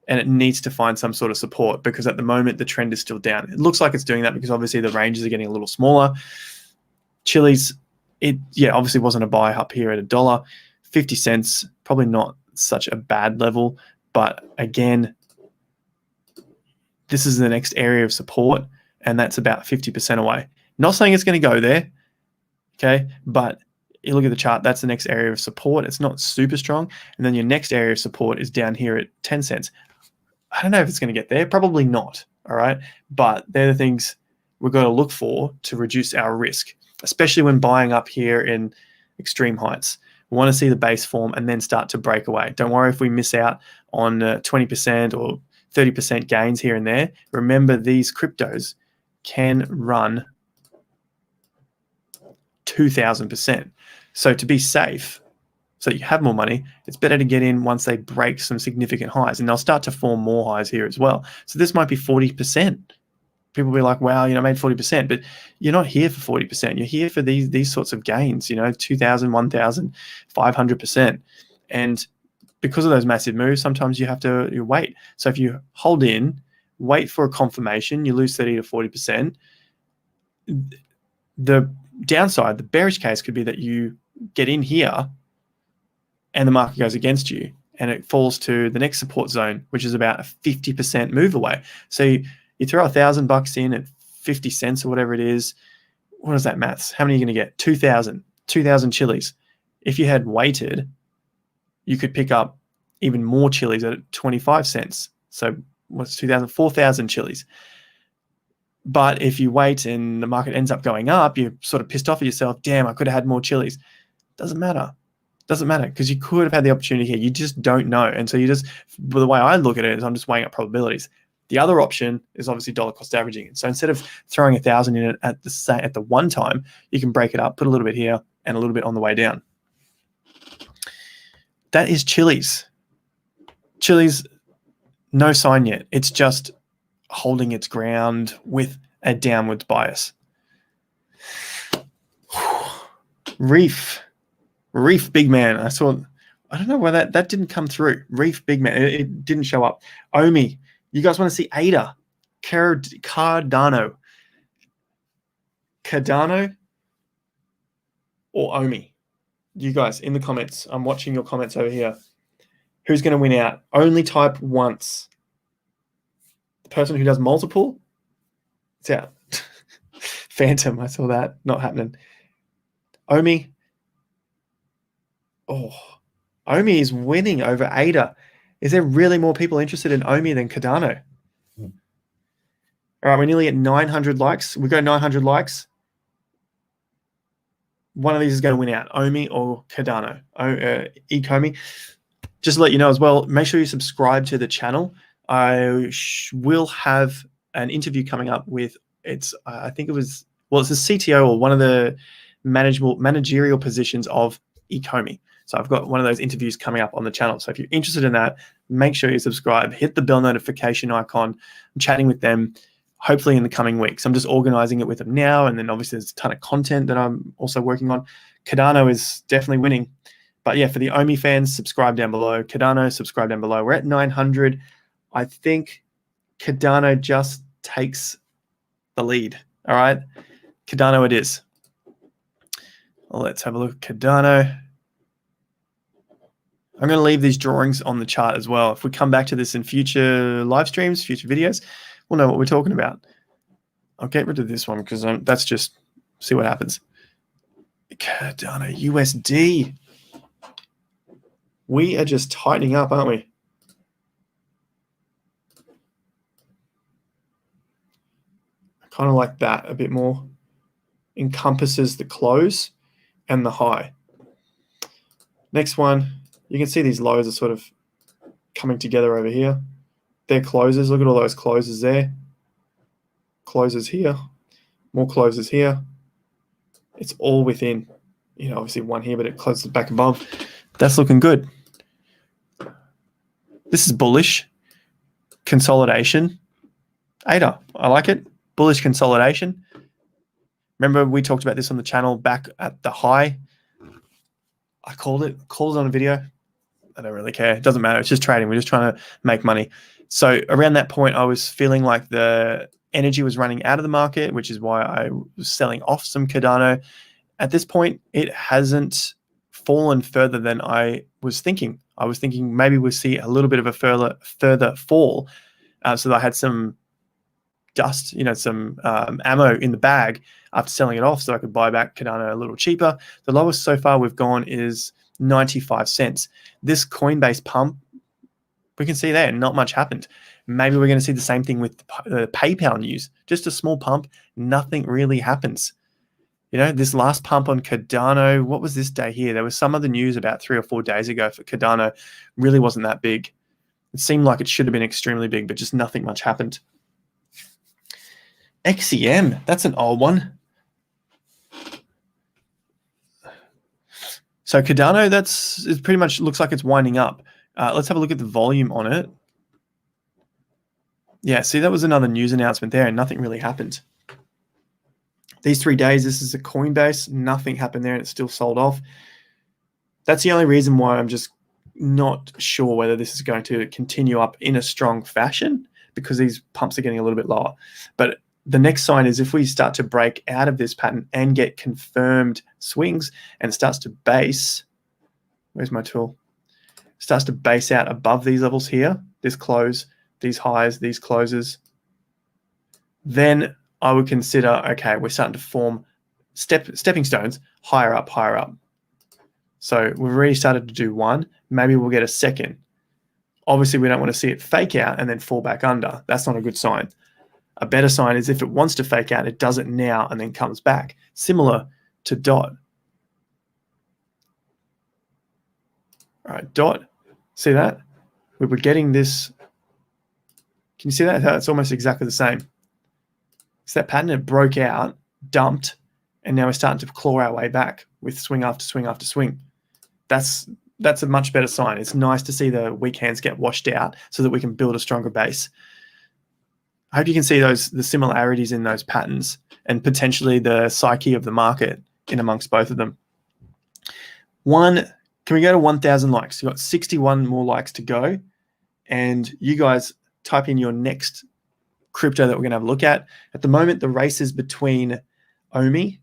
and it needs to find some sort of support, because at the moment the trend is still down. It looks like it's doing that because obviously the ranges are getting a little smaller. Chili's, obviously wasn't a buy up here at $1.50. Probably not such a bad level, but again, this is the next area of support, and that's about 50% away. Not saying it's going to go there, okay? But you look at the chart, that's the next area of support. It's not super strong. And then your next area of support is down here at 10 cents. I don't know if it's going to get there. Probably not, all right? But they're the things we've got to look for to reduce our risk, especially when buying up here in extreme heights. We want to see the base form and then start to break away. Don't worry if we miss out on 20% or 30% gains here and there. Remember, these cryptos can run 2,000%. So to be safe, so you have more money, it's better to get in once they break some significant highs, and they'll start to form more highs here as well. So this might be 40%. People will be like, wow, made 40%, but you're not here for 40%. You're here for these sorts of gains, 2,000, 1,000, 500%. And because of those massive moves, sometimes you have to wait. So if you hold in, wait for a confirmation, you lose 30 to 40%. The downside, the bearish case could be that you get in here and the market goes against you and it falls to the next support zone, which is about a 50% move away. So You throw $1,000 in at 50 cents or whatever it is. What is that maths? How many are you going to get? 2,000 chilies. If you had waited, you could pick up even more chilies at 25 cents. So what's 2,000? 4,000 chilies. But if you wait and the market ends up going up, you're sort of pissed off at yourself. Damn, I could have had more chilies. Doesn't matter. Doesn't matter because you could have had the opportunity here. You just don't know. And so the way I look at it is I'm just weighing up probabilities. The other option is obviously dollar cost averaging. So instead of throwing 1,000 in it at the one time, you can break it up, put a little bit here and a little bit on the way down. That is chilies. Chilies, no sign yet. It's just holding its ground with a downwards bias. Reef big man. I don't know why that didn't come through. Reef big man. It didn't show up. Omi. You guys want to see ADA? Cardano or Omi? You guys in the comments. I'm watching your comments over here. Who's going to win out? Only type once. The person who does multiple, it's out. Phantom, I saw that. Not happening. Omi. Oh, Omi is winning over ADA. Is there really more people interested in Omi than Cardano? All right, we're nearly at 900 likes. We go 900 likes. One of these is going to win out, Omi or Cardano. Ecomi. Just to let you know as well, make sure you subscribe to the channel. I will have an interview coming up with, I think it's the CTO or one of the managerial positions of Ecomi. So I've got one of those interviews coming up on the channel. So if you're interested in that, make sure you subscribe, hit the bell notification icon. I'm chatting with them hopefully in the coming weeks. I'm just organizing it with them now. And then obviously there's a ton of content that I'm also working on. Cardano is definitely winning. But yeah, for the Omi fans, subscribe down below. Cardano, subscribe down below. We're at 900. I think Cardano just takes the lead. All right. Cardano it is. Well, let's have a look at Cardano. I'm going to leave these drawings on the chart as well. If we come back to this in future live streams, future videos, we'll know what we're talking about. I'll get rid of this one because that's just see what happens. Cardano USD. We are just tightening up, aren't we? I kind of like that a bit more. Encompasses the close and the high. Next one, you can see these lows are sort of coming together over here. They're closes. Look at all those closes there. Closes here. More closes here. It's all within, obviously one here, but it closes back above. That's looking good. This is bullish. Consolidation. ADA, I like it. Bullish consolidation. Remember we talked about this on the channel back at the high. I called it on a video. I don't really care. It doesn't matter. It's just trading. We're just trying to make money. So around that point, I was feeling like the energy was running out of the market, which is why I was selling off some Cardano. At this point, it hasn't fallen further than I was thinking. I was thinking maybe we'll see a little bit of a further fall. So that I had some dust, some ammo in the bag after selling it off so I could buy back Cardano a little cheaper. The lowest so far we've gone is 95 cents. This Coinbase pump, we can see there, not much happened. Maybe we're going to see the same thing with the PayPal news. Just a small pump, nothing really happens. This last pump on Cardano, what was this day here? There was some other news about 3 or 4 days ago for Cardano. Really wasn't that big. It seemed like it should have been extremely big, but just nothing much happened. XEM, that's an old one. So Cardano, it pretty much looks like it's winding up. Let's have a look at the volume on it. Yeah, see, that was another news announcement there and nothing really happened. These 3 days, this is a Coinbase. Nothing happened there and it's still sold off. That's the only reason why I'm just not sure whether this is going to continue up in a strong fashion because these pumps are getting a little bit lower. But the next sign is if we start to break out of this pattern and get confirmed swings and starts to base, where's my tool? Starts to base out above these levels here, this close, these highs, these closes. then I would consider, okay, we're starting to form stepping stones higher up, higher up. So we've already started to do one. Maybe we'll get a second. Obviously, we don't want to see it fake out and then fall back under. That's not a good sign. A better sign is if it wants to fake out, it does it now and then comes back. Similar to DOT. All right, DOT. See that? We were getting this. Can you see that? It's almost exactly the same. It's that pattern. It broke out, dumped, and now we're starting to claw our way back with swing after swing after swing. That's a much better sign. It's nice to see the weak hands get washed out so that we can build a stronger base. I hope you can see the similarities in those patterns and potentially the psyche of the market in amongst both of them. Can we go to 1,000 likes? You've got 61 more likes to go. And you guys type in your next crypto that we're going to have a look at. At the moment, the race is between OMI.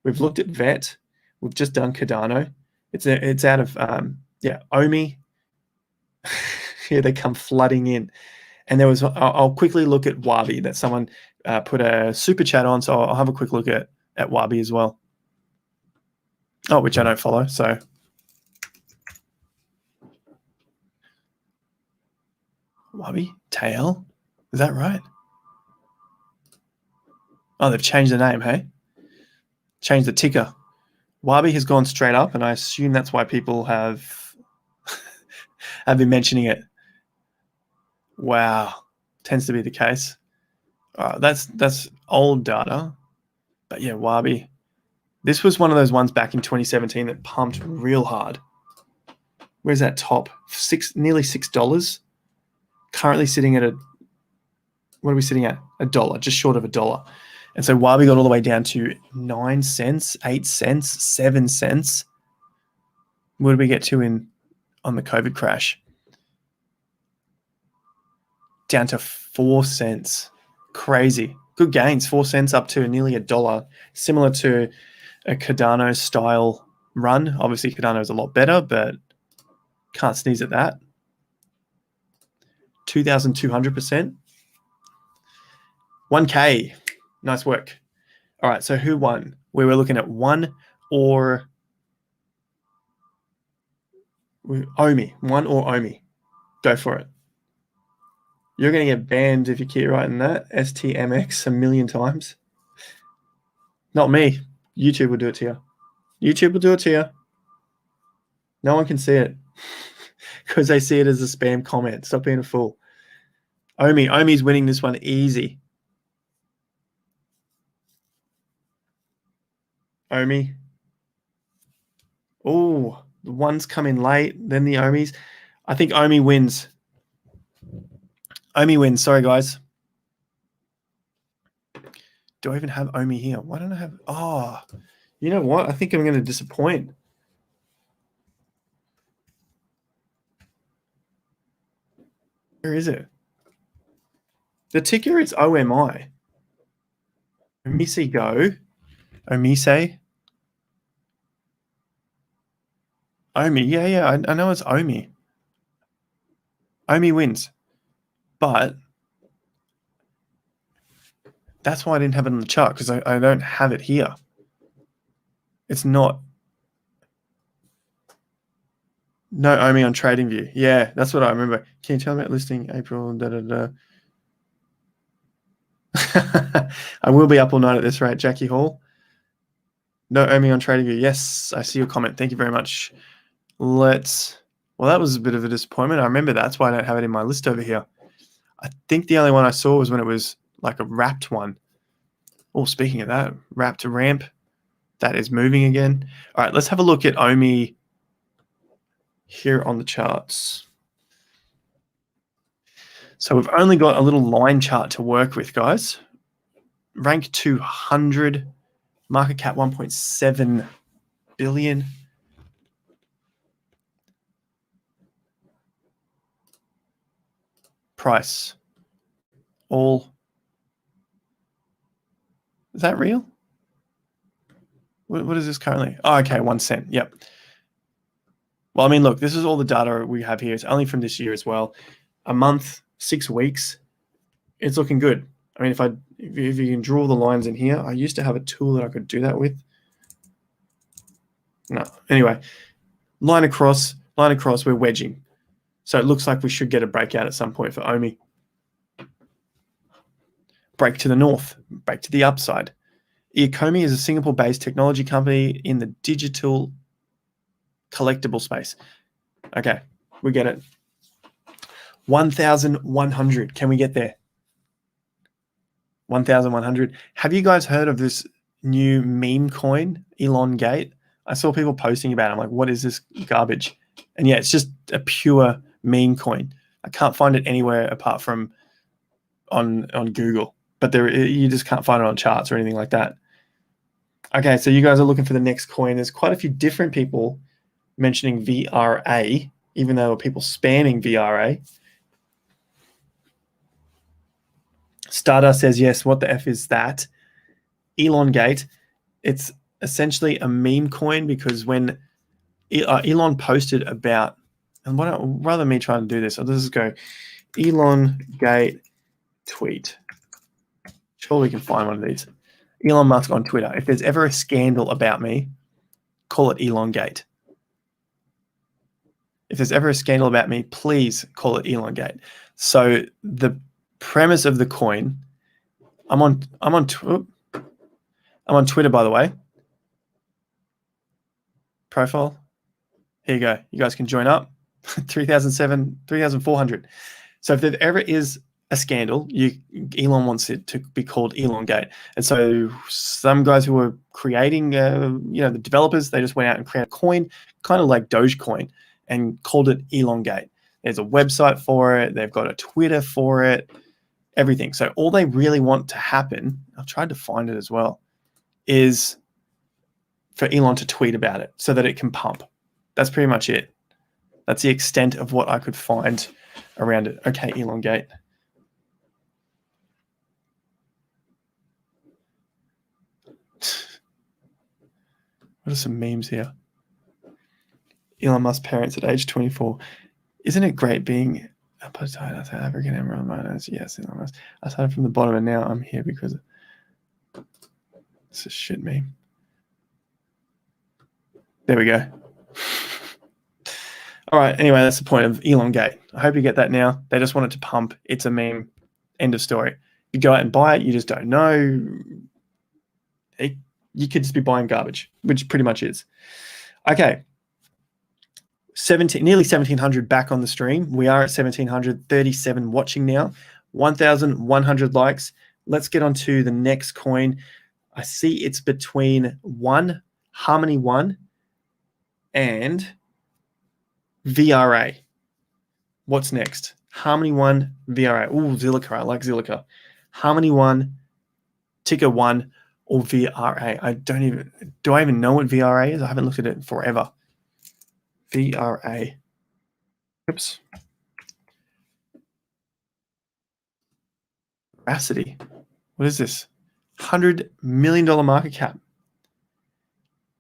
We've looked at VET. We've just done Cardano. It's out of, OMI. Here they come flooding in. And I'll quickly look at Wabi that someone put a super chat on. So I'll have a quick look at Wabi as well. Oh, which I don't follow. So Wabi Tail, is that right? Oh, they've changed the name, hey? Changed the ticker. Wabi has gone straight up, and I assume that's why people have been mentioning it. Wow, tends to be the case. That's old data, but yeah, Wabi. This was one of those ones back in 2017 that pumped real hard. Where's that top? Nearly $6. Currently sitting at what are we sitting at? $1, just short of $1. And so Wabi got all the way down to 9 cents, 8 cents, 7 cents. What did we get to on the COVID crash? Down to 4 cents. Crazy. Good gains, 4 cents up to nearly $1. Similar to a Cardano style run. Obviously Cardano is a lot better, but can't sneeze at that. 2,200%. 1K. Nice work. All right, so who won? We were looking at OMI. One or OMI. Go for it. You're going to get banned if you keep writing that. STMX a million times. Not me. YouTube will do it to you. YouTube will do it to you. No one can see it because they see it as a spam comment. Stop being a fool. Omi's winning this one easy. OMI. Oh, the ones come in late, then the Omis. I think OMI wins. OMI wins. Sorry, guys. Do I even have OMI here? Why don't I have... Oh, you know what? I think I'm going to disappoint. Where is it? The ticker is OMI. Omise go. Omise. OMI. Yeah. I know it's OMI. OMI wins. But that's why I didn't have it on the chart, because I don't have it here. It's not. No OMI on TradingView. Yeah, that's what I remember. Can you tell me about listing April? I will be up all night at this rate, Jackie Hall. No OMI on TradingView. Yes, I see your comment. Thank you very much. Well, that was a bit of a disappointment. I remember that's why I don't have it in my list over here. I think the only one I saw was when it was like a wrapped one. Oh, speaking of that, wrapped to ramp. That is moving again. All right, let's have a look at OMI here on the charts. So we've only got a little line chart to work with, guys. Rank 200, market cap 1.7 billion. Price. All. Is that real? What is this currently? Oh, okay, 1 cent. Yep. Well, I mean, look, this is all the data we have here. It's only from this year as well. A month, 6 weeks. It's looking good. I mean, if you can draw the lines in here, I used to have a tool that I could do that with. No. Anyway, line across, we're wedging. So it looks like we should get a breakout at some point for OMI. Break to the north, break to the upside. Ecomi is a Singapore-based technology company in the digital collectible space. Okay, we get it. 1,100. Can we get there? 1,100. Have you guys heard of this new meme coin, Elongate? I saw people posting about it. I'm like, what is this garbage? And yeah, it's just a pure meme coin. I can't find it anywhere apart from on Google, but you just can't find it on charts or anything like that. Okay, so you guys are looking for the next coin. There's quite a few different people mentioning VRA, even though there were people spamming VRA. Stardust says, yes, what the F is that? Elongate, it's essentially a meme coin because when Elon posted about, and rather than me trying to do this, I'll just go Elongate tweet. Sure, we can find one of these. Elon Musk on Twitter. If there's ever a scandal about me, call it Elongate. If there's ever a scandal about me, please call it Elongate. So the premise of the coin, I'm on Twitter, by the way. Profile. Here you go. You guys can join up. 3,400. So if there ever is a scandal, Elon wants it to be called Elongate. And so some guys who were creating, the developers, they just went out and created a coin, kind of like Dogecoin, and called it Elongate. There's a website for it. They've got a Twitter for it, everything. So all they really want to happen, I've tried to find it as well, is for Elon to tweet about it so that it can pump. That's pretty much it. That's the extent of what I could find around it. Okay, Elongate. What are some memes here? Elon Musk parents at age 24. Isn't it great being a potato South African emerald? Yes, Elon Musk. I started from the bottom and now I'm here because it's a shit meme. There we go. All right. Anyway, that's the point of Elongate. I hope you get that now. They just want it to pump. It's a meme. End of story. You go out and buy it. You just don't know. You could just be buying garbage, which pretty much is. Okay. Nearly 1,700 back on the stream. We are at 1,737 watching now. 1,100 likes. Let's get on to the next coin. I see it's between Harmony 1 and VRA. What's next? Harmony 1, VRA. Ooh, Zilliqa. I like Zilliqa. Harmony 1, ticker 1, or VRA. Do I even know what VRA is? I haven't looked at it forever. VRA. Oops. Veracity. What is this? $100 million market cap.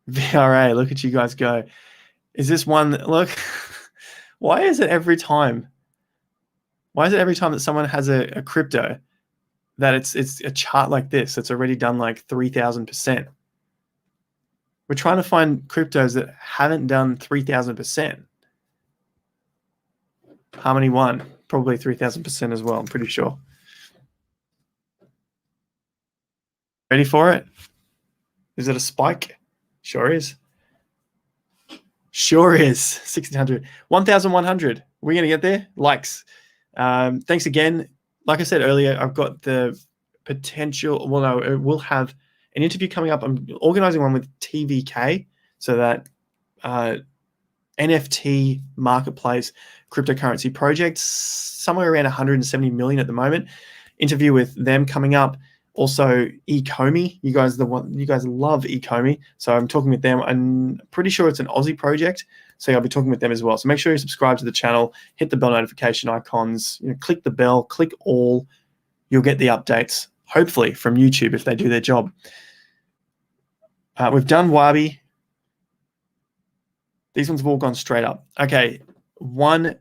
VRA. Look at you guys go. Is this one that, look, why is it every time that someone has a crypto that it's a chart like this that's already done like 3,000%? We're trying to find cryptos that haven't done 3,000%. Harmony 1, probably 3,000% as well, I'm pretty sure. Ready for it? Is it a spike? Sure is. Sure is. 1,600. 1,100. We're going to get there? Likes. Thanks again. Like I said earlier, I've got the potential. Well, no, we'll have an interview coming up. I'm organizing one with TVK, so that NFT marketplace cryptocurrency projects, somewhere around 170 million at the moment. Interview with them coming up. Also, Ecomi. You guys love Ecomi, so I'm talking with them. I'm pretty sure it's an Aussie project, so I'll be talking with them as well. So make sure you subscribe to the channel, hit the bell notification icons, click the bell, click all. You'll get the updates, hopefully from YouTube if they do their job. We've done Wabi. These ones have all gone straight up. Okay, one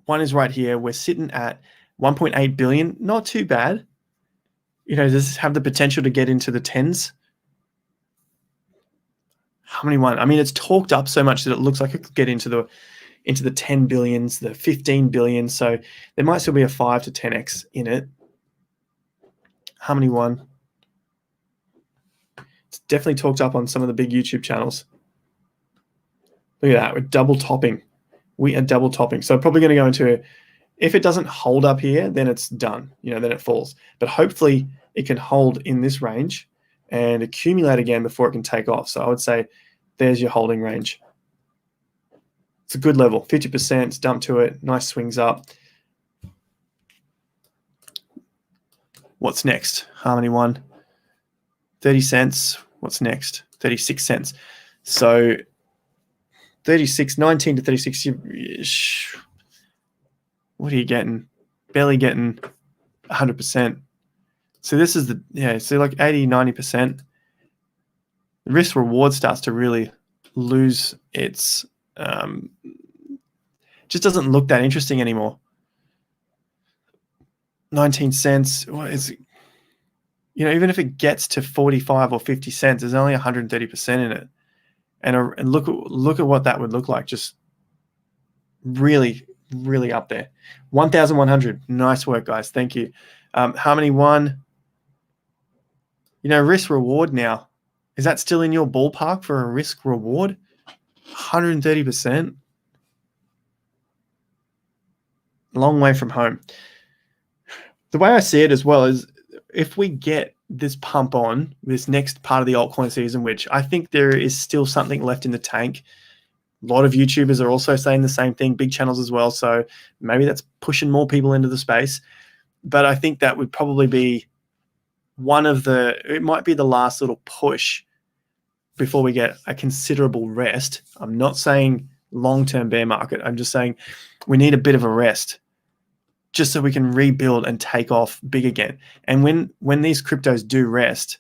is right here. We're sitting at 1.8 billion, not too bad. You know, does this have the potential to get into the tens? How many one? I mean, it's talked up so much that it looks like it could get into the 10 billions, the 15 billion. So there might still be a 5 to 10x in it. How many one? It's definitely talked up on some of the big YouTube channels. Look at that. We're double topping. We are double topping. So probably going to go into, if it doesn't hold up here, then it's done. You know, then it falls. But hopefully it can hold in this range and accumulate again before it can take off. So I would say there's your holding range. It's a good level. 50%. It's dumped to it. Nice swings up. What's next? Harmony one. 30 cents. What's next? 36 cents. So 36, 19 to 36. What are you getting? Barely getting 100%. So this is so like 80, 90%. The risk reward starts to really lose its, just doesn't look that interesting anymore. 19 cents. What is, even if it gets to 45 or 50 cents, there's only 130% in it. And look at what that would look like. Just really, really up there. 1,100. Nice work, guys. Thank you. Harmony one. Risk reward now. Is that still in your ballpark for a risk reward? 130%. Long way from home. The way I see it as well is if we get this pump on this next part of the altcoin season, which I think there is still something left in the tank. A lot of YouTubers are also saying the same thing, big channels as well. So maybe that's pushing more people into the space. But I think that would probably be it might be the last little push before we get a considerable rest. I'm not saying long-term bear market. I'm just saying we need a bit of a rest just so we can rebuild and take off big again. And when these cryptos do rest,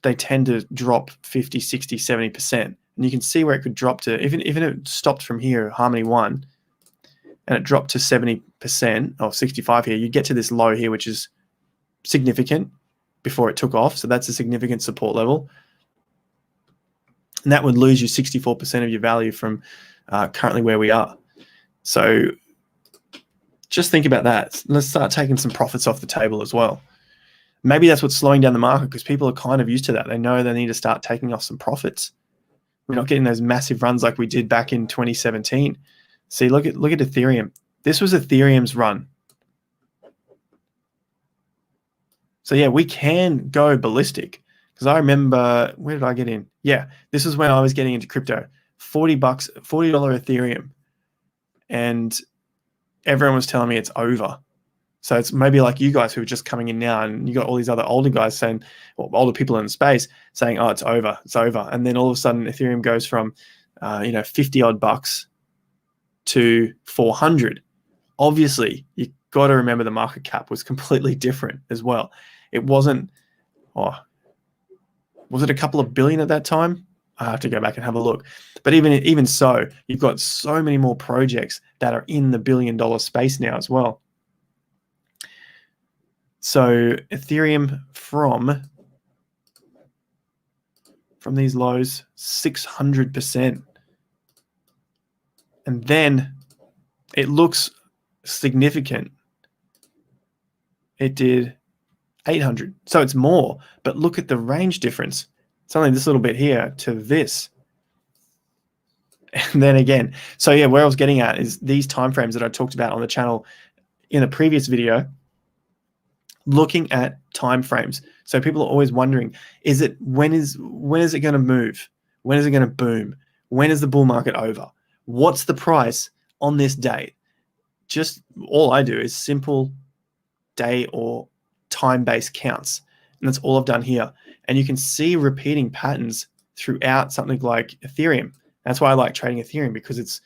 they tend to drop 50, 60, 70%. And you can see where it could drop to, even if it stopped from here, Harmony 1, and it dropped to 70% or 65 here, you get to this low here, which is significant before it took off. So that's a significant support level. And that would lose you 64% of your value from currently where we are. So just think about that. Let's start taking some profits off the table as well. Maybe that's what's slowing down the market because people are kind of used to that. They know they need to start taking off some profits. We're not getting those massive runs like we did back in 2017. See, look at Ethereum. This was Ethereum's run. So yeah, we can go ballistic because I remember, where did I get in? Yeah, this is when I was getting into crypto. $40 Ethereum. And everyone was telling me it's over. So it's maybe like you guys who are just coming in now, and you got all these other older guys saying, or older people in the space saying, oh, it's over. And then all of a sudden Ethereum goes from, 50 odd bucks to 400. Obviously, you got to remember the market cap was completely different as well. It wasn't, was it a couple of billion at that time? I have to go back and have a look. But even so, you've got so many more projects that are in the $1 billion space now as well. So Ethereum from these lows, 600%. And then it looks significant. It did 800. So it's more, but look at the range difference. It's only this little bit here to this. And then again, so yeah, where I was getting at is these timeframes that I talked about on the channel in a previous video, looking at timeframes. So people are always wondering, when is it going to move? When is it going to boom? When is the bull market over? What's the price on this date? Just all I do is simple day or time-based counts. And that's all I've done here. And you can see repeating patterns throughout something like Ethereum. That's why I like trading Ethereum, because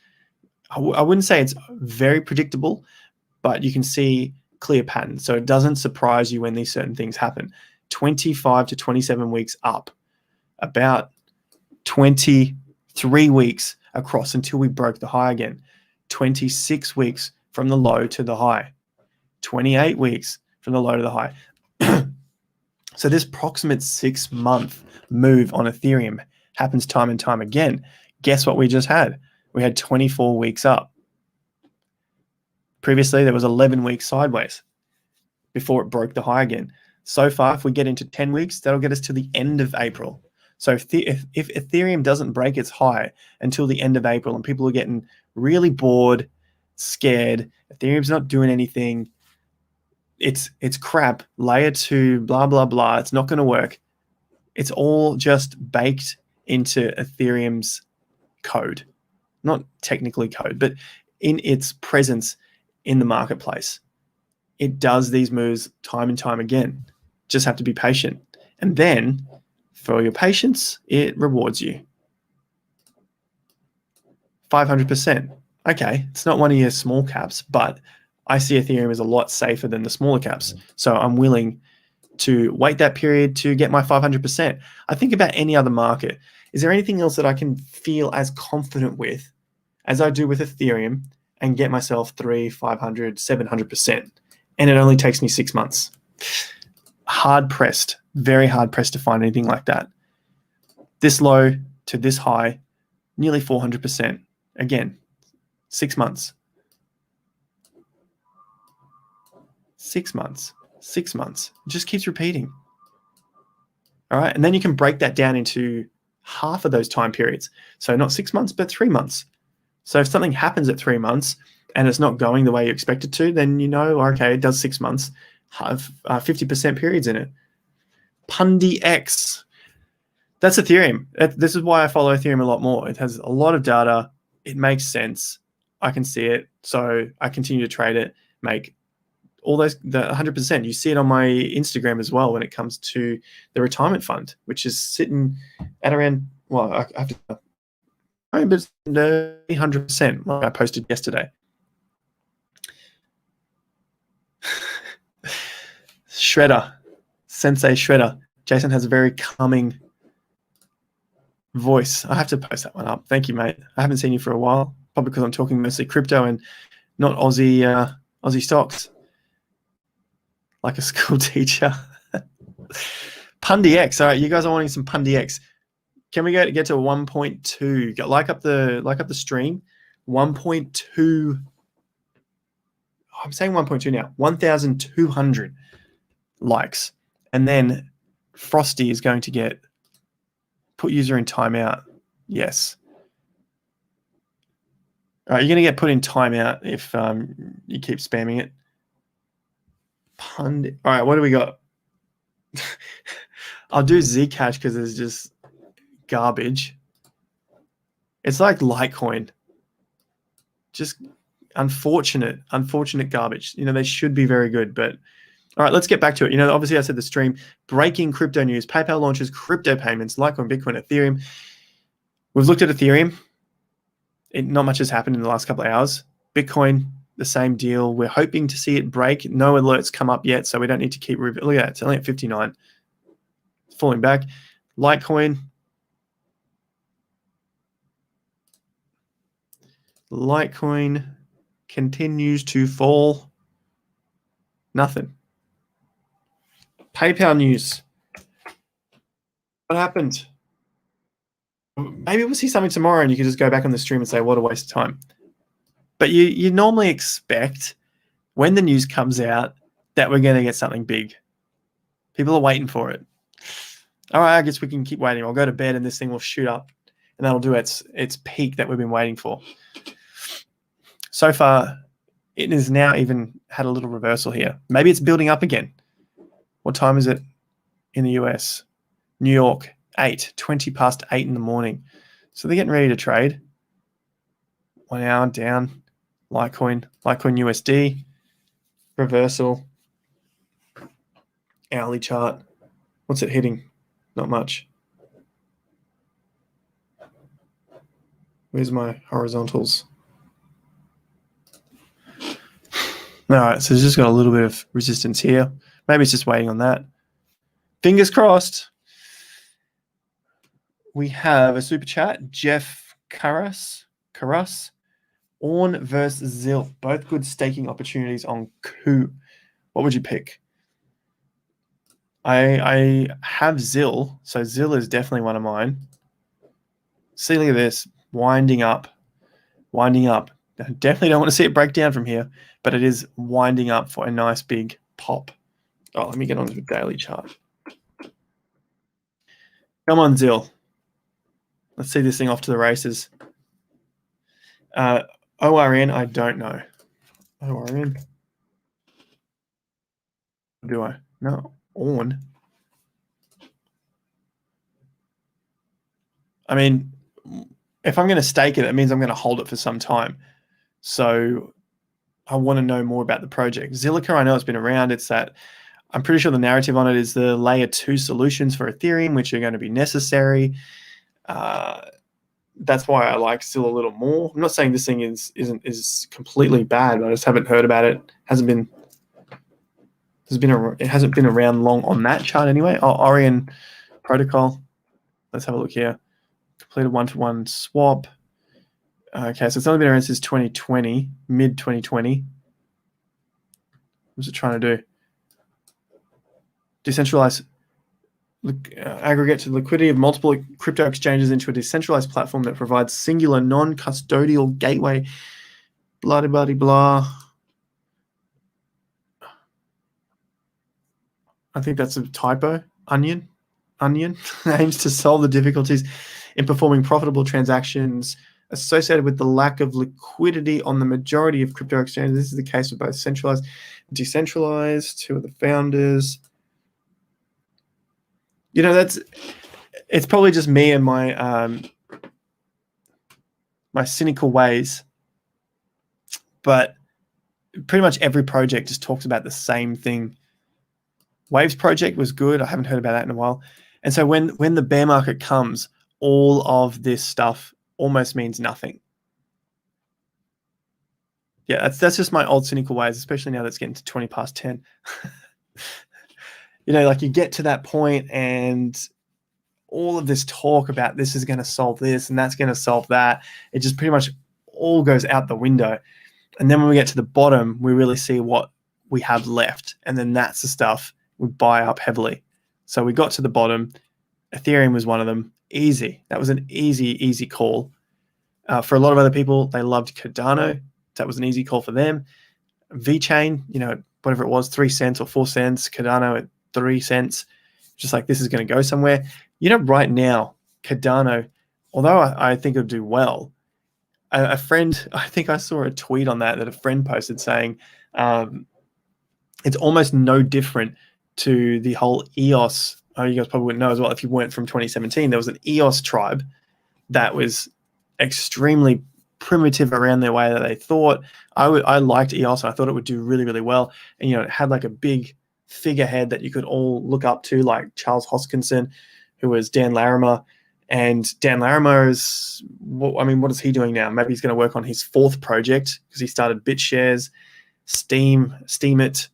I wouldn't say it's very predictable, but you can see clear patterns. So it doesn't surprise you when these certain things happen. 25 to 27 weeks up, about 23 weeks across until we broke the high again, 26 weeks from the low to the high, 28 weeks from the low to the high. So this proximate 6-month move on Ethereum happens time and time again. Guess what we just had? We had 24 weeks up. Previously, there was 11 weeks sideways before it broke the high again. So far, if we get into 10 weeks, that'll get us to the end of April. So if Ethereum doesn't break its high until the end of April and people are getting really bored, scared, Ethereum's not doing anything, it's crap, layer 2, blah, blah, blah, it's not going to work. It's all just baked into Ethereum's code. Not technically code, but in its presence in the marketplace. It does these moves time and time again. Just have to be patient. And then, for your patience, it rewards you. 500%. Okay, it's not one of your small caps, but I see Ethereum as a lot safer than the smaller caps. So I'm willing to wait that period to get my 500%. I think about any other market. Is there anything else that I can feel as confident with as I do with Ethereum and get myself 300, 500, 700%? And it only takes me 6 months. Hard pressed, very hard pressed to find anything like that. This low to this high, nearly 400%. Again, 6 months. 6 months. 6 months. It just keeps repeating. All right. And then you can break that down into half of those time periods. So not 6 months, but 3 months. So if something happens at 3 months and it's not going the way you expect it to, then you know, okay, it does 6 months, have 50% periods in it. Pundi X. That's Ethereum. This is why I follow Ethereum a lot more. It has a lot of data. It makes sense. I can see it. So I continue to trade it, make all those, the 100%. You see it on my Instagram as well when it comes to the retirement fund, which is sitting at around, well, I have to, but 300%, like I posted yesterday. Shredder, Sensei Shredder. Jason has a very calming voice. I have to post that one up. Thank you, mate. I haven't seen you for a while, probably because I'm talking mostly crypto and not Aussie stocks, like a school teacher. Pundi X. All right, you guys are wanting some Pundi X. Can we get to 1.2? Like up the stream. 1.2. I'm saying 1.2 now. 1,200 likes, and then Frosty is going to get put user in timeout. Yes. All right, you're going to get put in timeout if you keep spamming it. All right, what do we got? I'll do Zcash because it's just garbage. It's like Litecoin. Just unfortunate garbage. You know, they should be very good, but all right, let's get back to it. You know, obviously I said the stream, breaking crypto news, PayPal launches crypto payments, Litecoin, Bitcoin, Ethereum. We've looked at Ethereum. Not much has happened in the last couple of hours. Bitcoin, the same deal. We're hoping to see it break. No alerts come up yet, so we don't need to keep look at that. It's only at 59. It's falling back. Litecoin continues to fall. Nothing. PayPal news. What happened? Maybe we'll see something tomorrow and you can just go back on the stream and say, what a waste of time. But you normally expect when the news comes out that we're going to get something big. People are waiting for it. All right, I guess we can keep waiting. I'll go to bed and this thing will shoot up and that'll do its peak that we've been waiting for. So far, it has now even had a little reversal here. Maybe it's building up again. What time is it in the US? New York, 20 past 8 in the morning. So they're getting ready to trade. 1 hour down. Litecoin USD. Reversal. Hourly chart. What's it hitting? Not much. Where's my horizontals? All right, so it's just got a little bit of resistance here. Maybe it's just waiting on that. Fingers crossed. We have a super chat. Jeff Carras. Orn versus Zilt. Both good staking opportunities on Coup. What would you pick? I have Zill, so Zill is definitely one of mine. See, look at this, winding up, winding up. I definitely don't want to see it break down from here, but it is winding up for a nice big pop. Oh, let me get onto the daily chart. Come on, Zill. Let's see this thing off to the races. ORN, I don't know. ORN. Do I? No. ORN. I mean, if I'm going to stake it, it means I'm going to hold it for some time. So I want to know more about the project. Zilliqa, I know it's been around. It's that I'm pretty sure the narrative on it is the layer 2 solutions for Ethereum, which are going to be necessary. That's why I like Zill a little more. I'm not saying this thing is completely bad, but I just haven't heard about it. It hasn't been around long on that chart anyway. Oh, Orion protocol. Let's have a look here. Completed one-to-one swap. Okay, so it's only been around since 2020, mid 2020. What's it trying to do? Decentralize, aggregate to liquidity of multiple crypto exchanges into a decentralized platform that provides singular non-custodial gateway. Blah, blah, blah, blah. I think that's a typo. Onion aims to solve the difficulties in performing profitable transactions associated with the lack of liquidity on the majority of crypto exchanges. This is the case with both centralized and decentralized. Two of the founders. You know, it's probably just me and my my cynical ways, but pretty much every project just talks about the same thing. Waves project was good. I haven't heard about that in a while. And so when the bear market comes, all of this stuff almost means nothing. Yeah, that's just my old cynical ways, especially now that it's getting to 20 past 10. You know, like you get to that point and all of this talk about this is going to solve this and that's going to solve that, it just pretty much all goes out the window. And then when we get to the bottom, we really see what we have left. And then that's the stuff we buy up heavily. So we got to the bottom. Ethereum was one of them. Easy. That was an easy call. For a lot of other people, they loved Cardano. That was an easy call for them. VeChain, you know, whatever it was, 3 cents or 4 cents. Cardano at 3 cents. Just like this is going to go somewhere. You know, right now, Cardano, although I think it'll do well, a friend, I think I saw a tweet on that a friend posted saying it's almost no different to the whole EOS. Oh, you guys probably wouldn't know as well if you weren't from 2017. There was an EOS tribe that was extremely primitive around their way that they thought. I liked EOS. I thought it would do really, really well. And, you know, it had like a big figurehead that you could all look up to, like Charles Hoskinson, who was Dan Larimer. And Dan Larimer is, I mean, what is he doing now? Maybe he's going to work on his 4th project because he started BitShares, Steemit,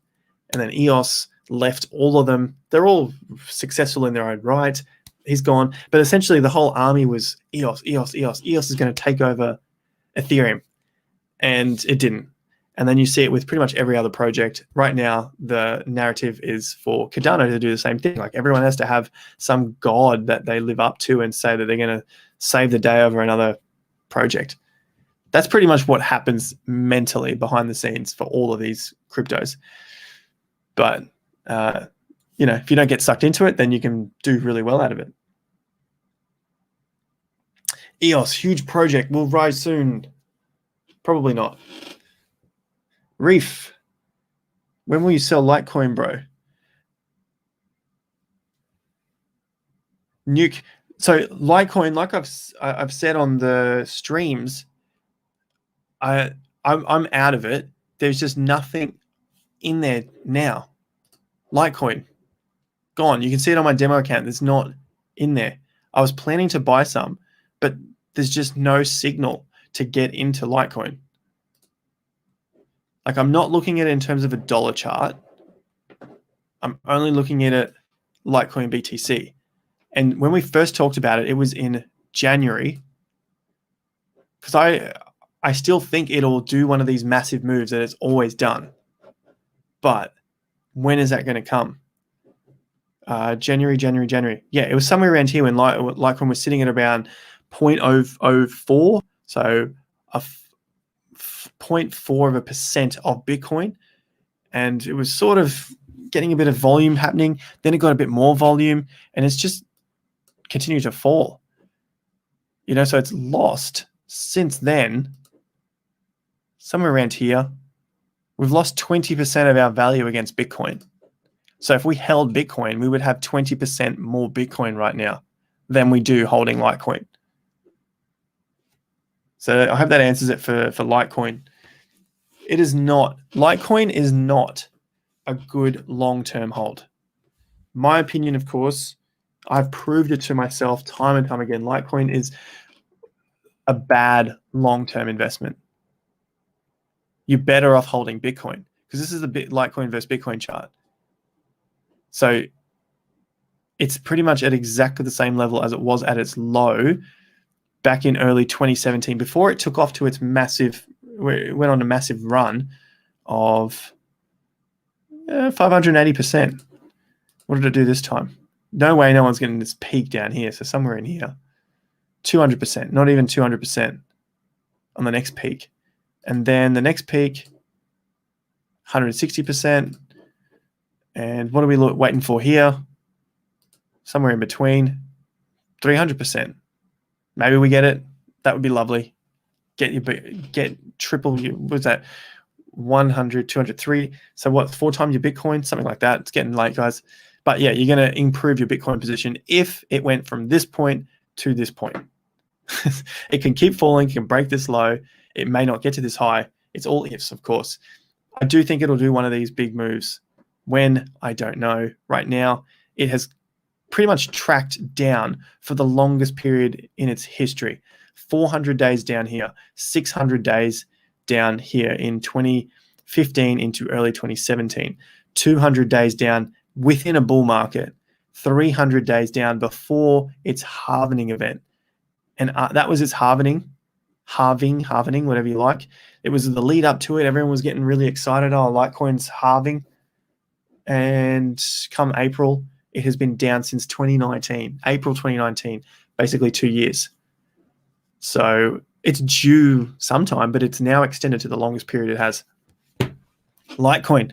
and then EOS left all of them. They're all successful in their own right. He's gone. But essentially the whole army was EOS. EOS is going to take over Ethereum. And it didn't. And then you see it with pretty much every other project. Right now, the narrative is for Cardano to do the same thing. Like everyone has to have some god that they live up to and say that they're going to save the day over another project. That's pretty much what happens mentally behind the scenes for all of these cryptos. But, you know, if you don't get sucked into it, then you can do really well out of it. EOS, huge project, will rise soon. Probably not. Reef, when will you sell Litecoin, bro? Nuke. So Litecoin, like I've said on the streams, I'm out of it. There's just nothing in there now. Litecoin, gone. You can see it on my demo account. There's not in there. I was planning to buy some, but there's just no signal to get into Litecoin. Like I'm not looking at it in terms of a dollar chart. I'm only looking at it Litecoin BTC. And when we first talked about it, it was in January. Because I still think it'll do one of these massive moves that it's always done. But When is that going to come? January. Yeah, it was somewhere around here when Litecoin was sitting at around 0.004, so a 0.4% of Bitcoin, and it was sort of getting a bit of volume happening. Then it got a bit more volume, and it's just continued to fall. So it's lost since then. Somewhere around here, we've lost 20% of our value against Bitcoin. So if we held Bitcoin, we would have 20% more Bitcoin right now than we do holding Litecoin. So I hope that answers it for Litecoin. Litecoin is not a good long-term hold. My opinion, of course, I've proved it to myself time and time again. Litecoin is a bad long-term investment. You're better off holding Bitcoin, because this is the Litecoin versus Bitcoin chart. So it's pretty much at exactly the same level as it was at its low back in early 2017, before it took off to its it went on a massive run of 580%. What did it do this time? No way no one's getting this peak down here. So somewhere in here, 200%, not even 200% on the next peak. And then the next peak, 160%. And what are we waiting for here? Somewhere in between, 300%. Maybe we get it. That would be lovely. Get triple. What's that? 100, 203. So what? 4 times your Bitcoin, something like that. It's getting late, guys. But yeah, you're going to improve your Bitcoin position if it went from this point to this point. It can keep falling. It can break this low. It may not get to this high. It's all ifs, of course. I do think it'll do one of these big moves. When? I don't know. Right now, it has pretty much tracked down for the longest period in its history. 400 days down here, 600 days down here in 2015 into early 2017, 200 days down within a bull market, 300 days down before its halvening event. And that was its halvening, whatever you like. It was the lead up to it. Everyone was getting really excited. Oh, Litecoin's halving. And come April, it has been down since 2019, April 2019, basically 2 years. So it's due sometime, but it's now extended to the longest period it has. Litecoin,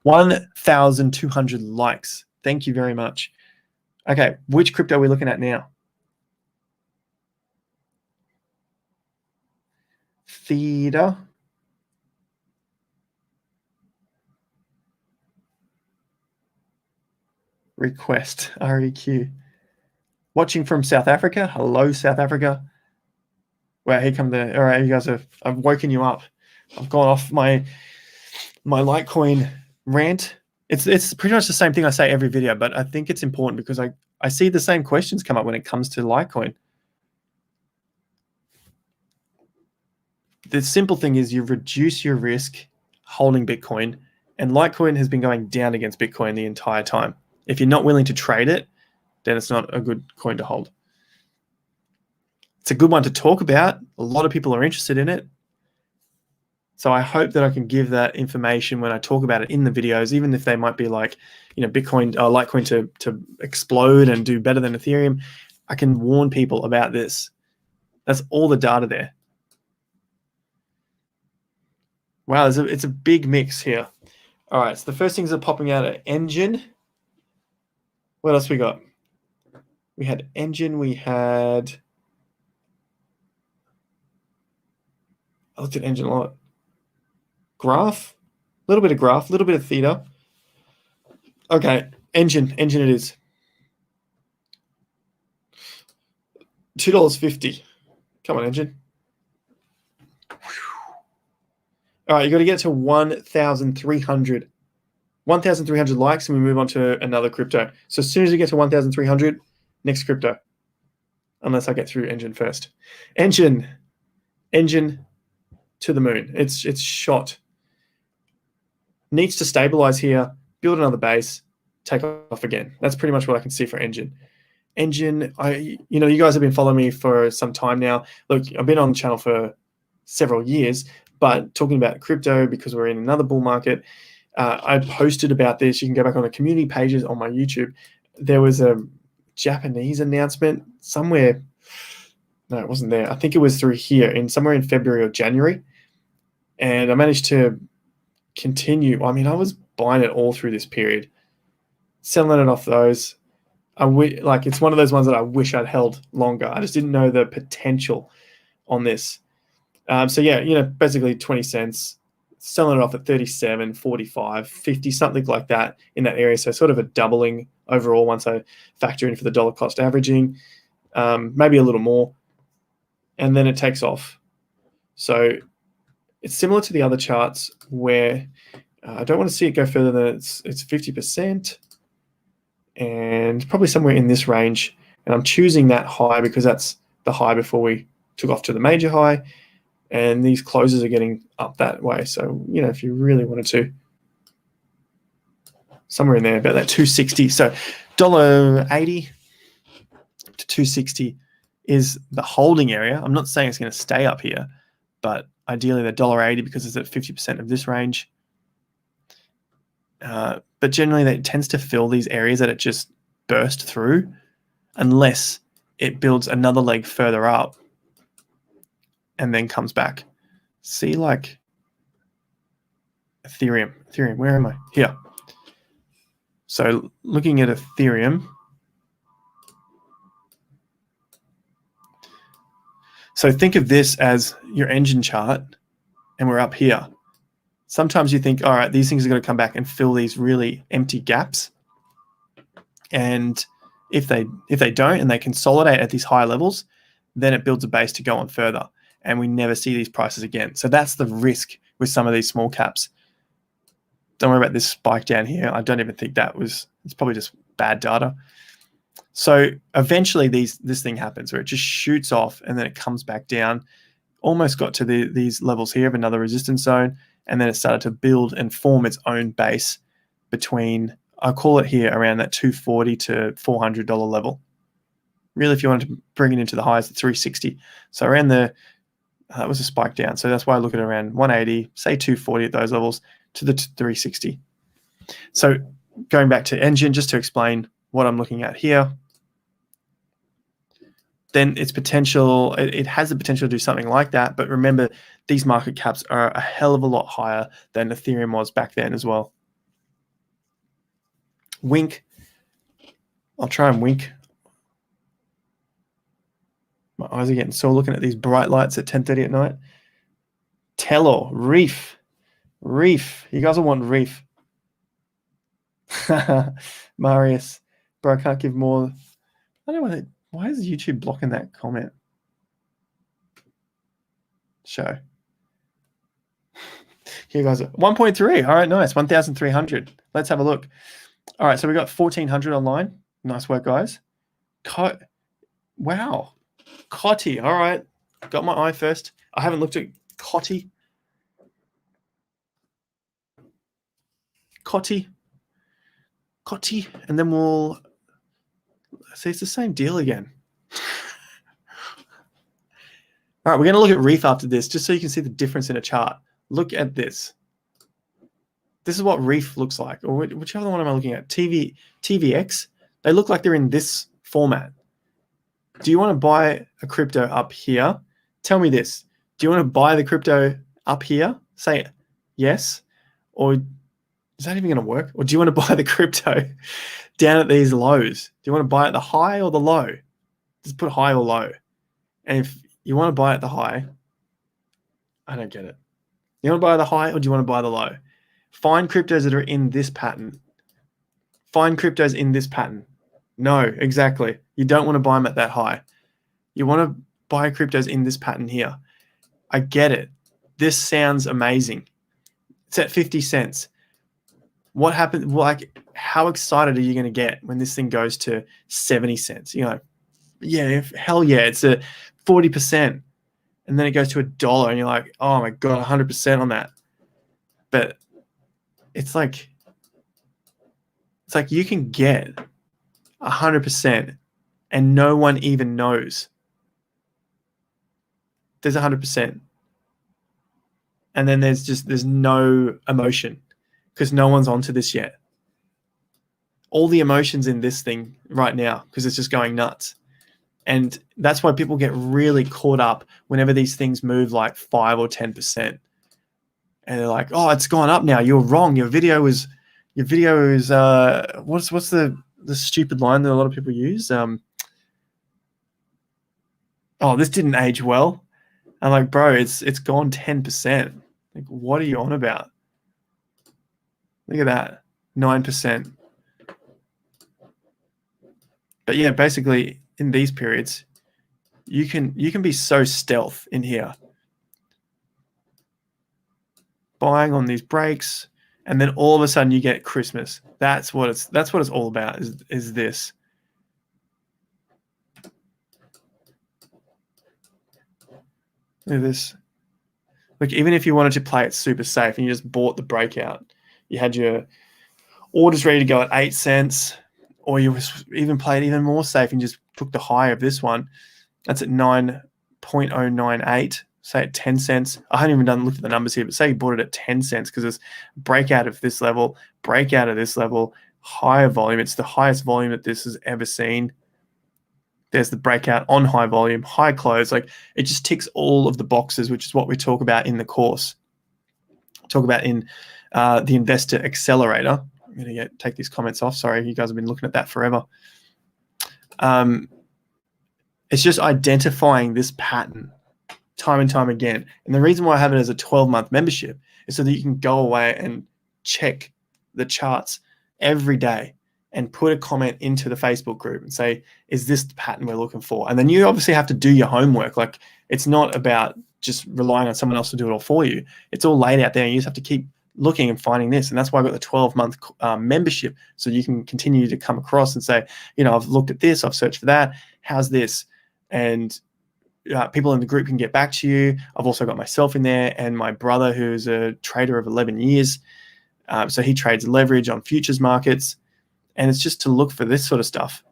1,200 likes. Thank you very much. Okay, which crypto are we looking at now? Theta. Request, REQ. Watching from South Africa. Hello, South Africa. Wow, here come all right, you guys I've woken you up. I've gone off my Litecoin rant. It's pretty much the same thing I say every video, but I think it's important because I see the same questions come up when it comes to Litecoin. The simple thing is you reduce your risk holding Bitcoin, and Litecoin has been going down against Bitcoin the entire time. If you're not willing to trade it, then it's not a good coin to hold. It's a good one to talk about. A lot of people are interested in it. So I hope that I can give that information when I talk about it in the videos, even if they might be like, Bitcoin or Litecoin to explode and do better than Ethereum. I can warn people about this. That's all the data there. Wow, it's a big mix here. All right, so the first things that are popping out are Engine. What else we got? We had Engine, we had... I looked at Engine a lot. Graph, a little bit of Graph, a little bit of Theta. Okay, Engine it is. $2.50. Come on, Engine. All right, you got to get to 1,300. 1,300 likes, and we move on to another crypto. So as soon as you get to 1,300, next crypto. Unless I get through Engine first. Engine to the moon. It's shot. Needs to stabilize here, build another base, take off again. That's pretty much what I can see for Engine. You guys have been following me for some time now. Look, I've been on the channel for several years, but talking about crypto because we're in another bull market, I posted about this. You can go back on the community pages on my YouTube. There was a Japanese announcement somewhere. No, it wasn't there. I think it was through here somewhere in February or January. And I managed to continue. I mean, I was buying it all through this period, selling it off those. It's one of those ones that I wish I'd held longer. I just didn't know the potential on this. So yeah, basically 20 cents, selling it off at 37, 45, 50, something like that in that area. So sort of a doubling overall once I factor in for the dollar cost averaging, maybe a little more, and then it takes off. So it's similar to the other charts where I don't want to see it go further than it's 50%. And probably somewhere in this range. And I'm choosing that high because that's the high before we took off to the major high. And these closes are getting up that way. So, if you really wanted to, somewhere in there, about that 260. So $1.80 to 260 is the holding area. I'm not saying it's going to stay up here, but ideally the $1.80 because it's at 50% of this range. But generally that tends to fill these areas that it just burst through unless it builds another leg further up and then comes back. See, like Ethereum, where am I? Here. So looking at Ethereum. So think of this as your engine chart and we're up here. Sometimes you think, all right, these things are going to come back and fill these really empty gaps. And if they don't and they consolidate at these higher levels, then it builds a base to go on further. And we never see these prices again. So that's the risk with some of these small caps. Don't worry about this spike down here. I don't even think it's probably just bad data. So eventually this thing happens where it just shoots off and then it comes back down. Almost got to these levels here of another resistance zone. And then it started to build and form its own base between, I'll call it here, around that $240 to $400 level. Really, if you wanted to bring it into the highs at 360. So around that was a spike down. So that's why I look at around 180, say 240 at those levels to the 360. So going back to engine, just to explain what I'm looking at here, then its potential, it has the potential to do something like that. But remember, these market caps are a hell of a lot higher than Ethereum was back then as well. Wink. I'll try and wink. My eyes are getting sore looking at these bright lights at 10:30 at night. Telor, Reef. You guys will want Reef. Marius. Bro, I can't give more. I don't know why is YouTube blocking that comment? Show. Here guys, 1.3. All right, nice. 1,300. Let's have a look. All right, so we got 1,400 online. Nice work, guys. Wow. Cotty. All right. Got my eye first. I haven't looked at Cotty. And then we'll see, it's the same deal again. All right, we're going to look at Reef after this, just so you can see the difference in a chart. Look at this. This is what Reef looks like, or whichever one am I looking at? TVX. They look like they're in this format. Do you want to buy a crypto up here? Tell me this. Do you want to buy the crypto up here? Say yes. Or is that even going to work? Or do you want to buy the crypto down at these lows? Do you want to buy at the high or the low? Just put high or low. And if you want to buy at the high, I don't get it. You want to buy the high or do you want to buy the low? Find cryptos that are in this pattern. Find cryptos in this pattern. No, exactly. You don't want to buy them at that high. You want to buy cryptos in this pattern here. I get it. This sounds amazing. It's at 50 cents. What happens? Like, how excited are you going to get when this thing goes to 70 cents? You're like, yeah, hell yeah, it's a 40%. And then it goes to $1 and you're like, oh my God, 100% on that. But it's like you can get 100% and no one even knows. There's 100%. And then there's no emotion. because no one's onto this yet. All the emotions in this thing right now because it's just going nuts. And that's why people get really caught up whenever these things move like 5 or 10%. And they're like, "Oh, it's gone up now. You're wrong. Your video is what's the stupid line that a lot of people use? Oh, this didn't age well." I'm like, "Bro, it's gone 10%. Like, what are you on about? Look at that. 9%." But yeah, basically in these periods, you can be so stealth in here, buying on these breaks, and then all of a sudden you get Christmas. That's what it's all about. Is this? Look at this. Like, even if you wanted to play it super safe and you just bought the breakout, you had your orders ready to go at 8 cents, or you even played even more safe and just took the high of this one. That's at 9.098. Say at 10 cents. I haven't even looked at the numbers here, but say you bought it at 10 cents because it's breakout of this level, breakout of this level, higher volume. It's the highest volume that this has ever seen. There's the breakout on high volume, high close. Like, it just ticks all of the boxes, which is what we talk about in the course. Talk about in the Investor Accelerator. I'm going to take these comments off. Sorry, you guys have been looking at that forever. It's just identifying this pattern time and time again. And the reason why I have it as a 12-month membership is so that you can go away and check the charts every day and put a comment into the Facebook group and say, is this the pattern we're looking for? And then you obviously have to do your homework. Like, it's not about just relying on someone else to do it all for you. It's all laid out there. You just have to keep looking and finding this. And that's why I got the 12-month membership, so you can continue to come across and say, I've looked at this, I've searched for that. How's this? And people in the group can get back to you. I've also got myself in there and my brother, who's a trader of 11 years. So he trades leverage on futures markets. And it's just to look for this sort of stuff.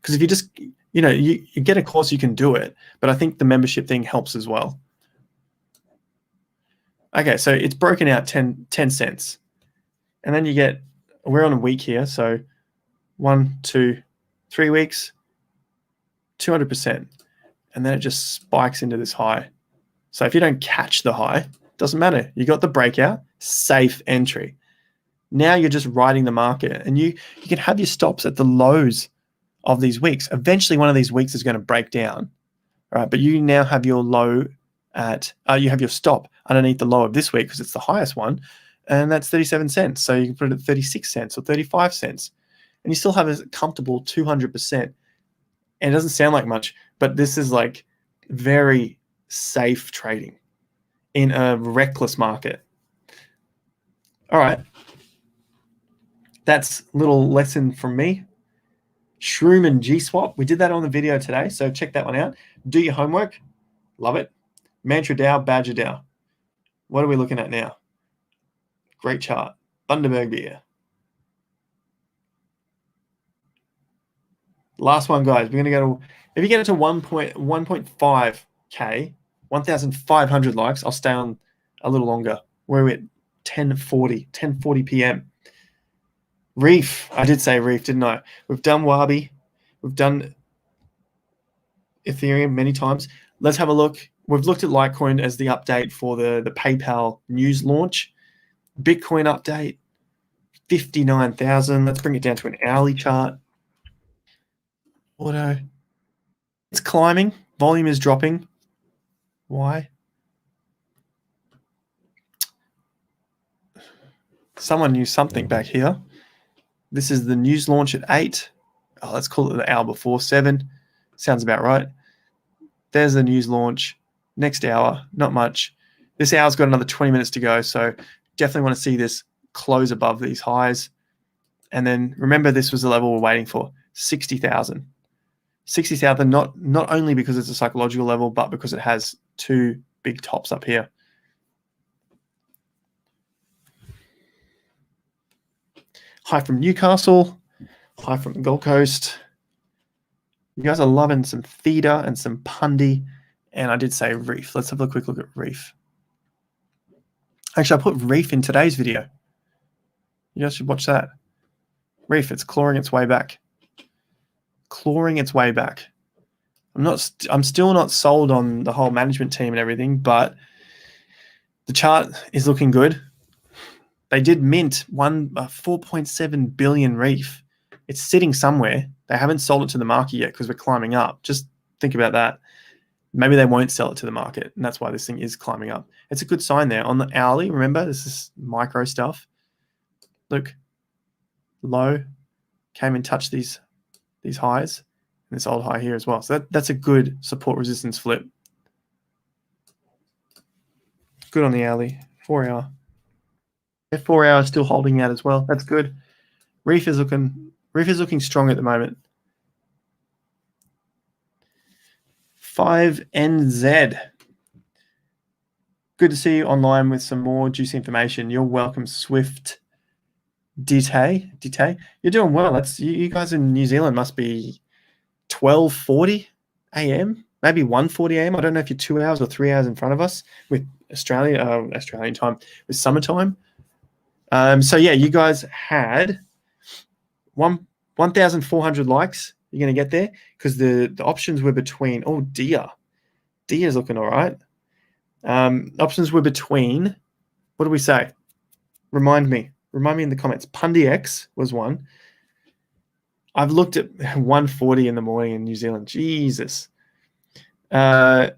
Because if you just, you get a course, you can do it. But I think the membership thing helps as well. Okay, so it's broken out 10 cents. And then we're on a week here. So 1, 2, 3 weeks, 200%. And then it just spikes into this high. So if you don't catch the high, doesn't matter. You got the breakout, safe entry. Now you're just riding the market, and you can have your stops at the lows of these weeks. Eventually, one of these weeks is going to break down, right? But you now have your low you have your stop underneath the low of this week because it's the highest one, and that's 37 cents. So you can put it at 36 cents or 35 cents, and you still have a comfortable 200%. And it doesn't sound like much, but this is like very safe trading in a reckless market. All right. That's a little lesson from me. Shroom and G-Swap. We did that on the video today, so check that one out. Do your homework. Love it. Mantra DAO, Badger DAO. What are we looking at now? Great chart. Bundaberg beer. Last one, guys. We're going to go to, if you get it to 1.5K, 1,500 likes, I'll stay on a little longer. We're at 10:40 p.m. Reef. I did say Reef, didn't I? We've done Wabi. We've done Ethereum many times. Let's have a look. We've looked at Litecoin as the update for the PayPal news launch. Bitcoin update, 59,000. Let's bring it down to an hourly chart. Auto. It's climbing. Volume is dropping. Why? Someone knew something back here. This is the news launch at 8. Oh, let's call it the hour before 7. Sounds about right. There's the news launch. Next hour, not much. This hour's got another 20 minutes to go, so definitely want to see this close above these highs. And then remember, this was the level we're waiting for, 60,000. 60,000, not only because it's a psychological level, but because it has two big tops up here. High from Newcastle, high from the Gold Coast. You guys are loving some Theta and some Pundi. And I did say Reef. Let's have a quick look at Reef. Actually, I put Reef in today's video. You guys should watch that. Reef, it's clawing its way back. Clawing its way back. I'm still not sold on the whole management team and everything, but the chart is looking good. They did mint 4.7 billion Reef. It's sitting somewhere. They haven't sold it to the market yet because we're climbing up. Just think about that. Maybe they won't sell it to the market, and that's why this thing is climbing up. It's a good sign there. On the hourly, remember, this is micro stuff. Look, low, came and touched these highs, and this old high here as well. So that's a good support resistance flip. Good on the hourly, 4 hour. 4 hour still holding out as well. That's good. Reef is looking strong at the moment. 5NZ. Good to see you online with some more juicy information. You're welcome, Swift Dite. You're doing well. That's you guys in New Zealand must be 12:40 a.m., maybe 1:40 a.m. I don't know if you're 2 hours or 3 hours in front of us with Australian time, with summertime. So yeah, you guys had 1,400 likes. You're going to get there because the options were between, oh, Dia's looking all right. Options were between, what do we say? Remind me in the comments. PundiX was one. I've looked at 1:40 in the morning in New Zealand. Jesus. PundiX,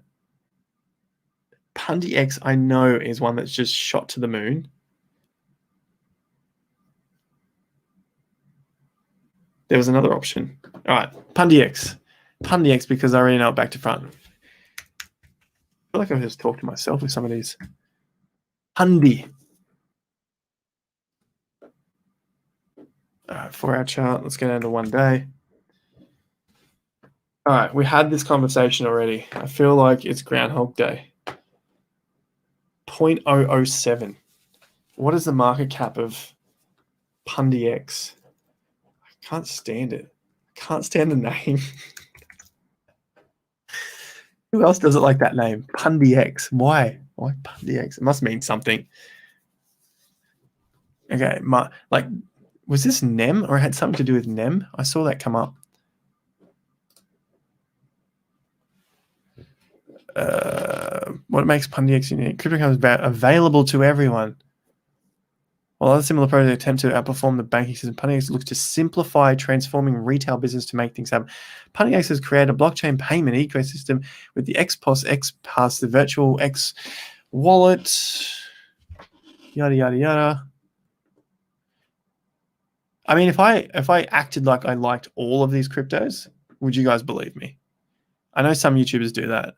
I know, is one that's just shot to the moon. There was another option. All right, PundiX, because I already know it back to front. I feel like I've just talked to myself with some of these. Pundi. All right, 4 hour chart. Let's get down to 1 day. All right, we had this conversation already. I feel like it's Groundhog Day. 0.007. What is the market cap of PundiX? I can't stand it. I can't stand the name. Who else does it like that name? PundiX. Why? Why PundiX? It must mean something. Okay, was this NEM or it had something to do with NEM? I saw that come up. What makes PundiX unique? Cryptocurrency available to everyone. While other similar projects attempt to outperform the banking system, PundiX looks to simplify transforming retail business to make things happen. PundiX has created a blockchain payment ecosystem with the XPass, the virtual X wallet, yada yada yada. I mean, if I acted like I liked all of these cryptos, would you guys believe me? I know some YouTubers do that.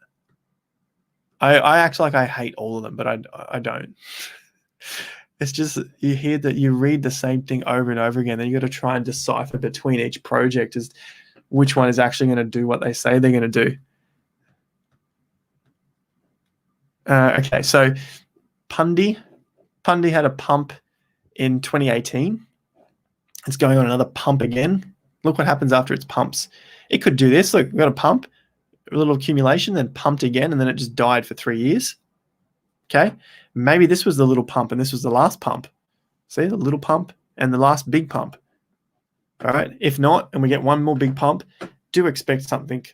I act like I hate all of them, but I don't. It's just you read the same thing over and over again. Then you got to try and decipher between each project as which one is actually going to do what they say they're going to do. Okay, so Pundi had a pump in 2018. It's going on another pump again. Look what happens after its pumps. It could do this. Look, we've got a pump, a little accumulation, then pumped again, and then it just died for 3 years. Okay, maybe this was the little pump and this was the last pump. See, the little pump and the last big pump. All right, if not, and we get one more big pump, do expect something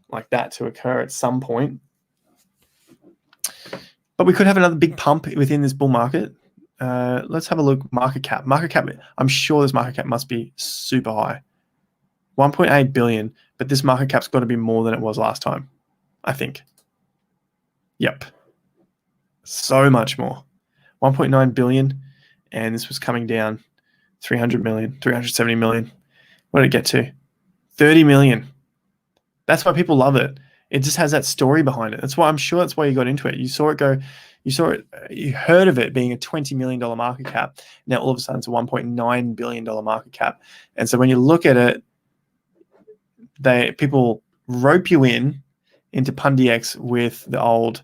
like that to occur at some point. But we could have another big pump within this bull market. Let's have a look. Market cap. I'm sure this market cap must be super high. 1.8 billion, but this market cap's got to be more than it was last time, I think. Yep. So much more. 1.9 billion, and this was coming down 300 million, 370 million. What did it get to? 30 million. That's why people love it. It just has that story behind it. That's why you got into it. You heard of it being a $20 million market cap. Now all of a sudden it's a $1.9 billion market cap. And so when you look at it, people rope you into PundiX with the old,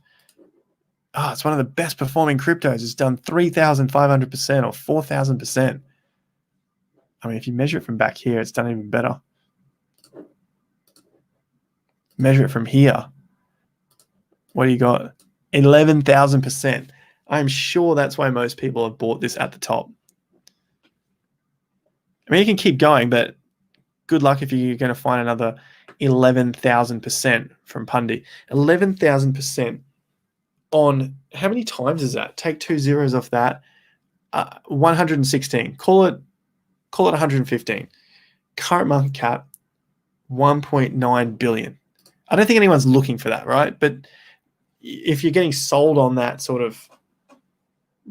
it's one of the best performing cryptos. It's done 3,500% or 4,000%. I mean, if you measure it from back here, it's done even better. Measure it from here. What do you got? 11,000%. I'm sure that's why most people have bought this at the top. I mean, you can keep going, but good luck if you're going to find another 11,000% from Pundi. 11,000% on how many times is that? Take 2 zeros off that. 116. Call it 115. Current market cap 1.9 billion. I don't think anyone's looking for that, right? But if you're getting sold on that sort of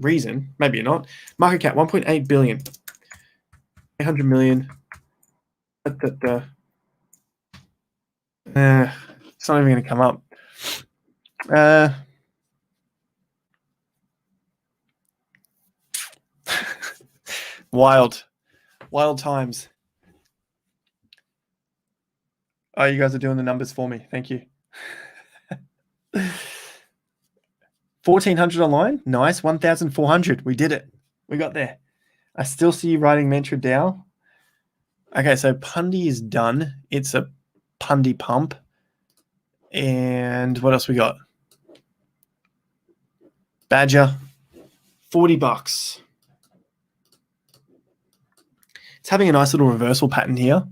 reason, maybe you're not. Market cap 1.8 billion. 800 million. It's not even going to come up. Wild times. Oh, you guys are doing the numbers for me. Thank you. 1,400 online. Nice. 1,400. We did it. We got there. I still see you writing Mantra Dow. Okay, so Pundi is done. It's a Pundi pump. And what else we got? Badger, $40. It's having a nice little reversal pattern here.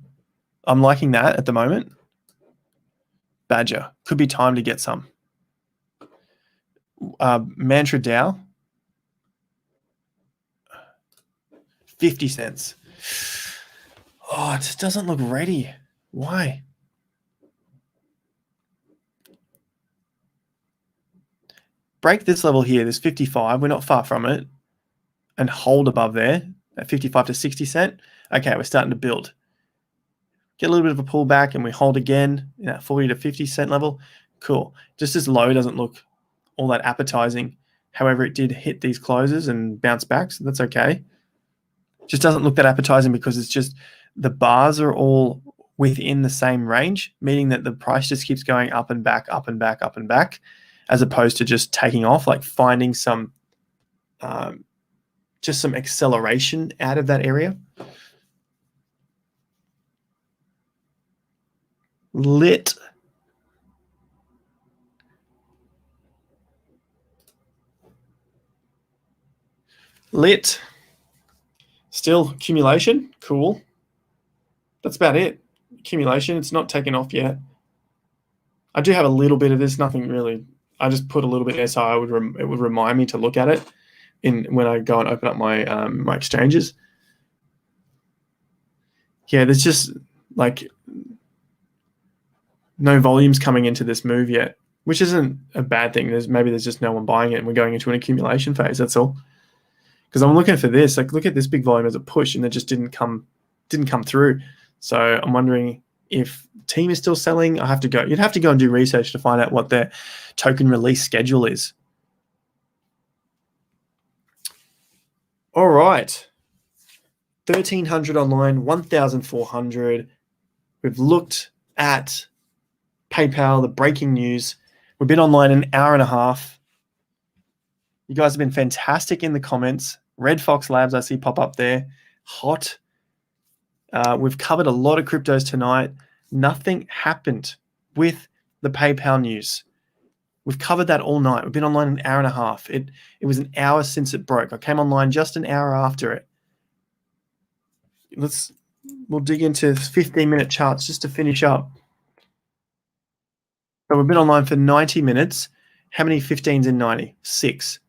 I'm liking that at the moment. Badger, could be time to get some. Mantra Dow, 50 cents. Oh, it just doesn't look ready. Why? Break this level here, this 55. We're not far from it. And hold above there at 55 to 60 cent. Okay, we're starting to build. Get a little bit of a pullback and we hold again in that 40 to 50 cent level. Cool. Just this low doesn't look all that appetizing. However, it did hit these closes and bounce back, so that's okay. Just doesn't look that appetizing because it's just the bars are all within the same range, meaning that the price just keeps going up and back, up and back, up and back, as opposed to just taking off, like finding some just some acceleration out of that area. Lit. Still accumulation. Cool. That's about it. Accumulation. It's not taken off yet. I do have a little bit of this. Nothing really. I just put a little bit there so it would remind me to look at it when I go and open up my my exchanges. Yeah, there's just like no volumes coming into this move yet, which isn't a bad thing. Maybe there's just no one buying it and we're going into an accumulation phase. That's all. Because I'm looking for this. Like, look at this big volume as a push, and it just didn't come through. So I'm wondering if team is still selling. I have to go. You'd have to go and do research to find out what their token release schedule is. All right. 1,300 online, 1,400. We've looked at PayPal, the breaking news. We've been online an hour and a half. You guys have been fantastic in the comments. Red Fox Labs, I see pop up there. Hot. We've covered a lot of cryptos tonight. Nothing happened with the PayPal news. We've covered that all night. We've been online an hour and a half. It was an hour since it broke. I came online just an hour after it. We'll dig into 15-minute charts just to finish up. So we've been online for 90 minutes. How many 15s in 90? 6.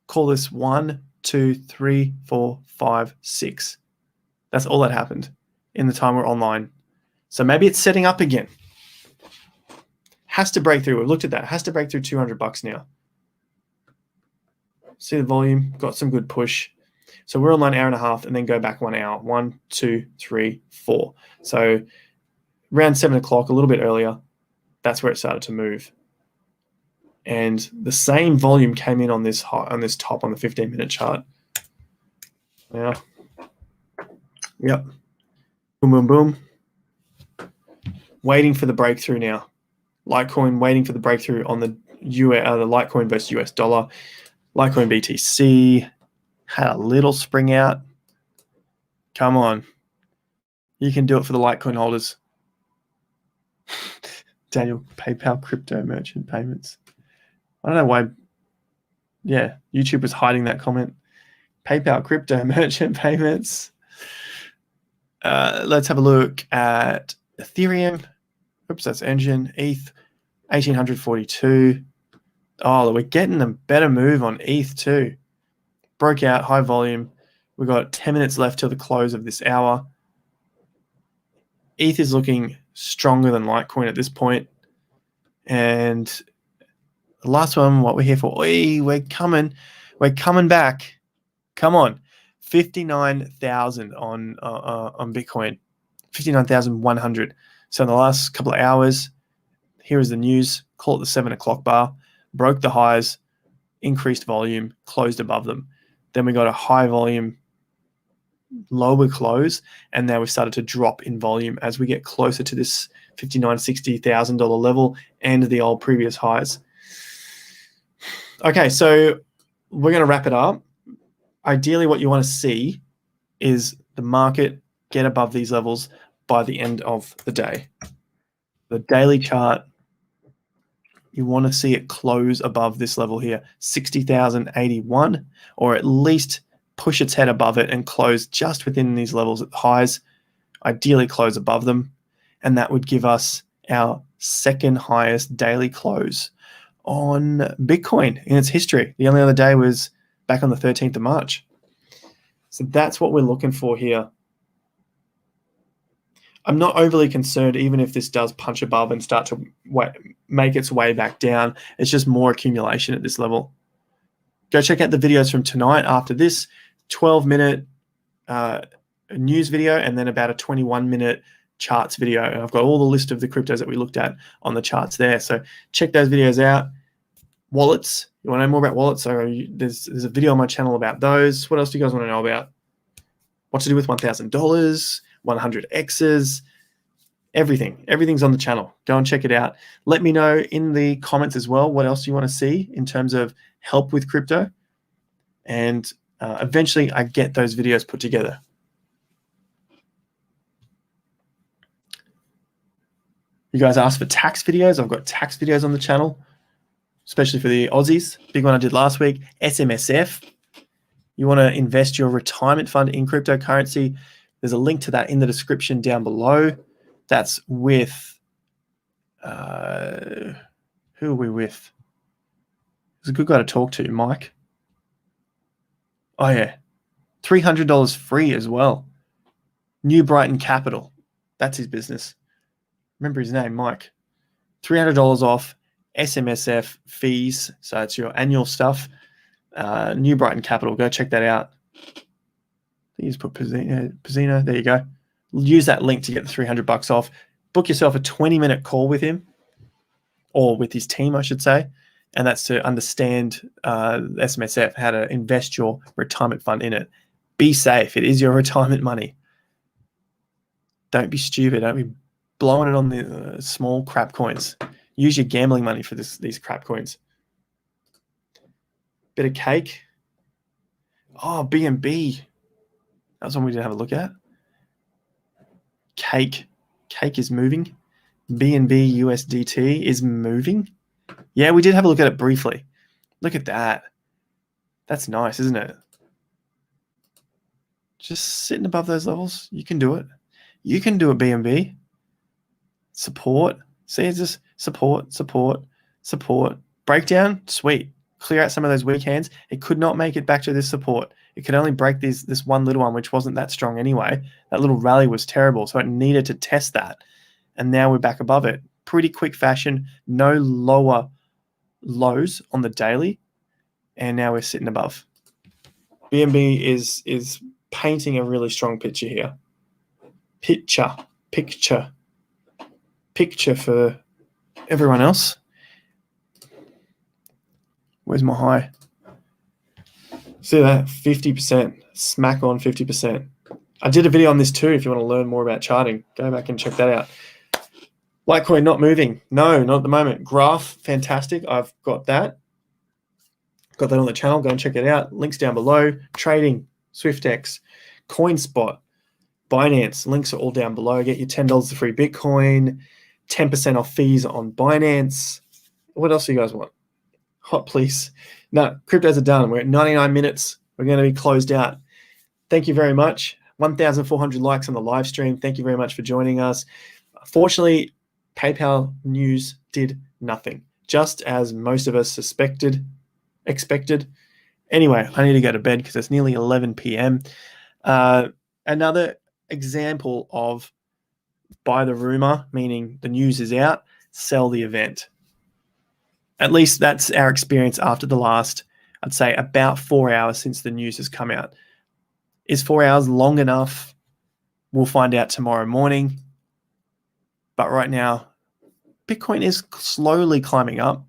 Call this 1, 2, 3, 4, 5, 6. That's all that happened in the time we're online. So maybe it's setting up again. Has to break through. We've looked at that. Has to break through $200 now. See the volume? Got some good push. So we're online an hour and a half and then go back 1 hour. 1, 2, 3, 4. So around 7 o'clock, a little bit earlier, that's where it started to move. And the same volume came in on this top on the 15-minute chart. Yeah. Yep. Boom, boom, boom. Waiting for the breakthrough now. Litecoin waiting for the breakthrough on the Litecoin versus US dollar. Litecoin BTC had a little spring out. Come on. You can do it for the Litecoin holders. Daniel, PayPal crypto merchant payments. I don't know why. Yeah, YouTube was hiding that comment. PayPal crypto merchant payments. Let's have a look at Ethereum. Oops, that's Engine. ETH, 1842. Oh, we're getting a better move on ETH too. Broke out, high volume. We've got 10 minutes left till the close of this hour. ETH is looking stronger than Litecoin at this point. And the last one, what we're here for, we're coming back. Come on, 59,000 on Bitcoin, 59,100. So in the last couple of hours, here is the news. Call it the 7 o'clock bar. Broke the highs, increased volume, closed above them. Then we got a high volume, lower close, and now we've started to drop in volume as we get closer to this $59,000-$60,000 level and the old previous highs. Okay, so we're going to wrap it up. Ideally, what you want to see is the market get above these levels by the end of the day. The daily chart, you want to see it close above this level here, 60,081, or at least push its head above it and close just within these levels at the highs, ideally close above them, and that would give us our second highest daily close on Bitcoin in its history. The only other day was back on the 13th of March. So that's what we're looking for here. I'm not overly concerned even if this does punch above and start to make its way back down. It's just more accumulation at this level. Go check out the videos from tonight after this 12-minute news video and then about a 21-minute charts video. And I've got all the list of the cryptos that we looked at on the charts there. So check those videos out. Wallets. You want to know more about wallets? So there's a video on my channel about those. What else do you guys want to know about? What to do with $1,000, 100Xs, everything. Everything's on the channel. Go and check it out. Let me know in the comments as well what else you want to see in terms of help with crypto. And eventually I get those videos put together. You guys asked for tax videos. I've got tax videos on the channel, especially for the Aussies. Big one I did last week, SMSF. You want to invest your retirement fund in cryptocurrency. There's a link to that in the description down below. That's with, who are we with? He's a good guy to talk to, Mike. Oh yeah, $300 free as well. New Brighton Capital. That's his business. Remember his name, Mike. $300 off SMSF fees. So it's your annual stuff. New Brighton Capital. Go check that out. You just put Pizzino. There you go. Use that link to get the $300 off. Book yourself a 20-minute call with him, or with his team, I should say. And that's to understand SMSF, how to invest your retirement fund in it. Be safe. It is your retirement money. Don't be stupid. Don't be blowing it on the small crap coins. Use your gambling money for these crap coins. Bit of cake. Oh, BNB. That was one we didn't have a look at. Cake is moving. BNB USDT is moving. Yeah, we did have a look at it briefly. Look at that. That's nice, isn't it? Just sitting above those levels. You can do it. You can do it, BNB. Support. See, it's just support. Breakdown, sweet. Clear out some of those weak hands. It could not make it back to this support. It could only break this one little one, which wasn't that strong anyway. That little rally was terrible, so it needed to test that. And now we're back above it. Pretty quick fashion, no lower lows on the daily, and now we're sitting above. BNB is painting a really strong picture here. Picture for everyone else. Where's my high? See that? 50%. Smack on 50%. I did a video on this too if you want to learn more about charting. Go back and check that out. Litecoin not moving. No, not at the moment. Graph, fantastic. I've got that. Got that on the channel. Go and check it out. Links down below. Trading, SwiftX, CoinSpot, Binance. Links are all down below. Get your $10 to free Bitcoin, 10% off fees on Binance. What else do you guys want? Oh, please. No, cryptos are done. We're at 99 minutes. We're going to be closed out. Thank you very much. 1,400 likes on the live stream. Thank you very much for joining us. Fortunately, PayPal news did nothing, just as most of us expected. Anyway, I need to go to bed because it's nearly 11 p.m. Another example of buy the rumor, meaning the news is out, sell the event. At least that's our experience after the last, I'd say, about 4 hours since the news has come out. Is 4 hours long enough? We'll find out tomorrow morning. But right now, Bitcoin is slowly climbing up.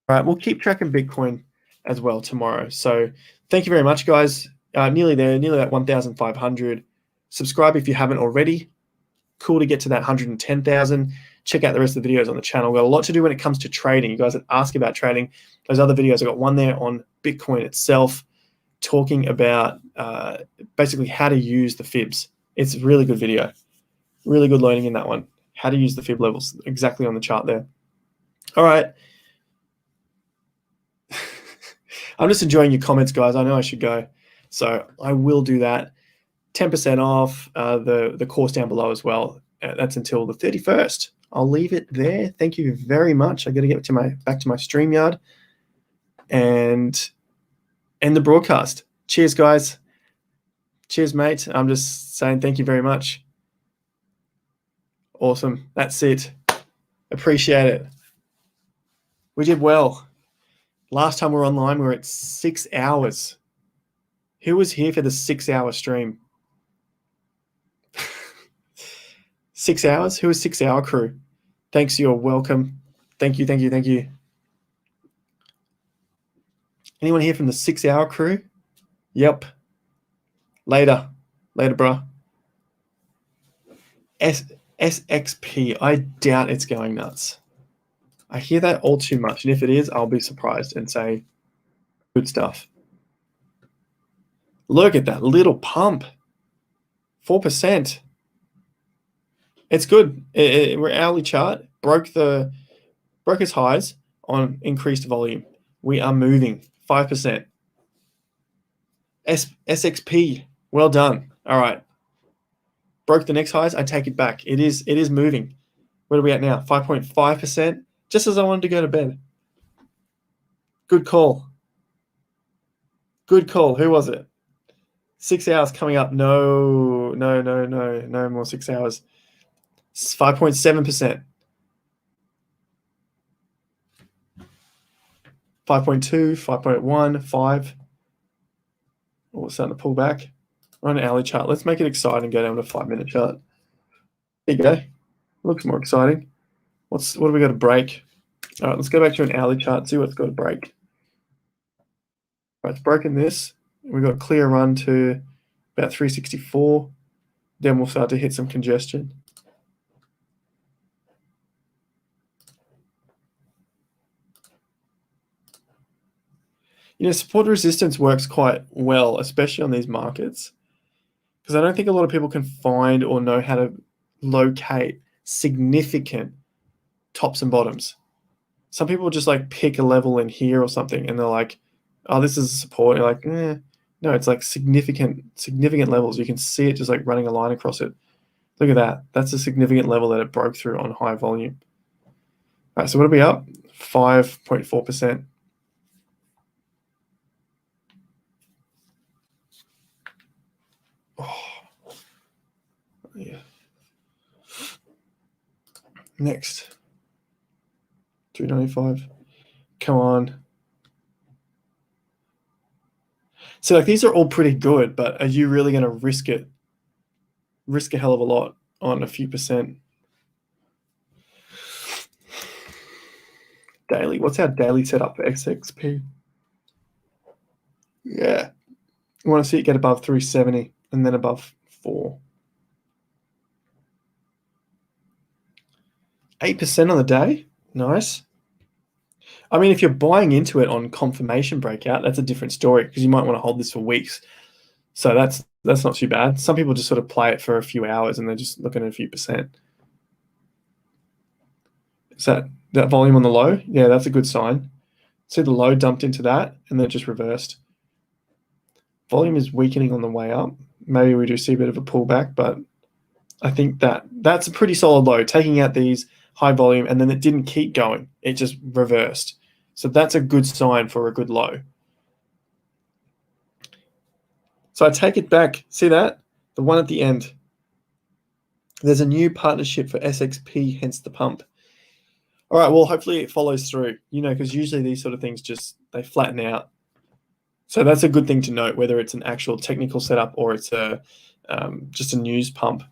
All right, we'll keep tracking Bitcoin as well tomorrow. So thank you very much, guys. Nearly there, nearly at 1,500. Subscribe if you haven't already. Cool to get to that 110,000. Check out the rest of the videos on the channel. We've got a lot to do when it comes to trading. You guys that ask about trading, those other videos, I got one there on Bitcoin itself, talking about basically how to use the fibs. It's a really good video. Really good learning in that one. How to use the fib levels exactly on the chart there. All right. I'm just enjoying your comments, guys. I know I should go. So I will do that. 10% off the course down below as well. That's until the 31st. I'll leave it there. Thank you very much. I got to get back to my StreamYard and end the broadcast. Cheers, guys. Cheers, mate. I'm just saying thank you very much. Awesome. That's it. Appreciate it. We did well. Last time we were online, we were at 6 hours. Who was here for the 6-hour stream? 6 hours? Who was 6 hour crew? Thanks, you're welcome. Thank you. Anyone here from the 6 hour crew? Yep. Later, bro. SXP, I doubt it's going nuts. I hear that all too much, and if it is, I'll be surprised and say good stuff. Look at that little pump. 4%. It's good. We're hourly chart. Broke its highs on increased volume. We are moving 5%. SXP, well done. All right. Broke the next highs. I take it back. It is moving. Where are we at now? 5.5%. Just as I wanted to go to bed. Good call. Good call. Who was it? 6 hours coming up. No more 6 hours. 5.7%. 5.2, 5.1, 5. Oh, it's starting to pull back. We're on an hourly chart. Let's make it exciting and go down to a 5-minute chart. There you go. Looks more exciting. What do we got to break? All right, let's go back to an hourly chart, see what's got to break. All right, it's broken this. We've got a clear run to about 364. Then we'll start to hit some congestion. Support and resistance works quite well, especially on these markets, because I don't think a lot of people can find or know how to locate significant tops and bottoms. Some people just like pick a level in here or something, and they're like, "Oh, this is support." And you're like, no, it's like significant levels. You can see it just like running a line across it. Look at that. That's a significant level that it broke through on high volume. All right, so what are we up? 5.4%. Oh, yeah. Next. 295. Come on. So like these are all pretty good, but are you really going to risk it? Risk a hell of a lot on a few percent. Daily. What's our daily setup for XXP? Yeah. You want to see it get above 370 and then above 4. 8% on the day. Nice. I mean, if you're buying into it on confirmation breakout, that's a different story because you might want to hold this for weeks. So that's not too bad. Some people just sort of play it for a few hours and they're just looking at a few percent. Is that That volume on the low, yeah, that's a good sign. See the low dumped into that and then it just reversed. Volume is weakening on the way up. Maybe we do see a bit of a pullback, but I think that's a pretty solid low, taking out these high volume, and then it didn't keep going. It just reversed. So that's a good sign for a good low. So I take it back. See that? The one at the end. There's a new partnership for SXP, hence the pump. All right, well, hopefully it follows through, because usually these sort of things they flatten out. So that's a good thing to note, whether it's an actual technical setup or it's just a news pump.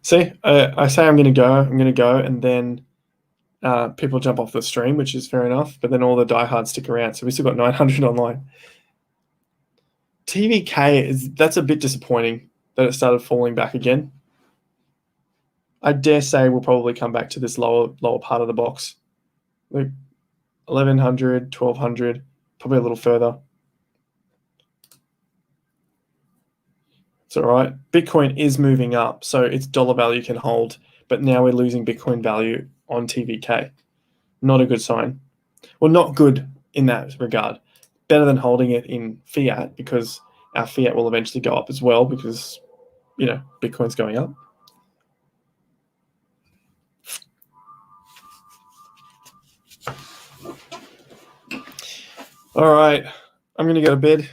See, I say I'm going to go, and then people jump off the stream, which is fair enough, but then all the diehards stick around. So we still got 900 online. TVK, that's a bit disappointing that it started falling back again. I dare say we'll probably come back to this lower part of the box. Like 1100, 1200, probably a little further. It's all right. Bitcoin is moving up, so its dollar value can hold, but now we're losing Bitcoin value on TVK. Not a good sign. Well, not good in that regard. Better than holding it in fiat, because our fiat will eventually go up as well because, Bitcoin's going up. All right. I'm going to go to bed.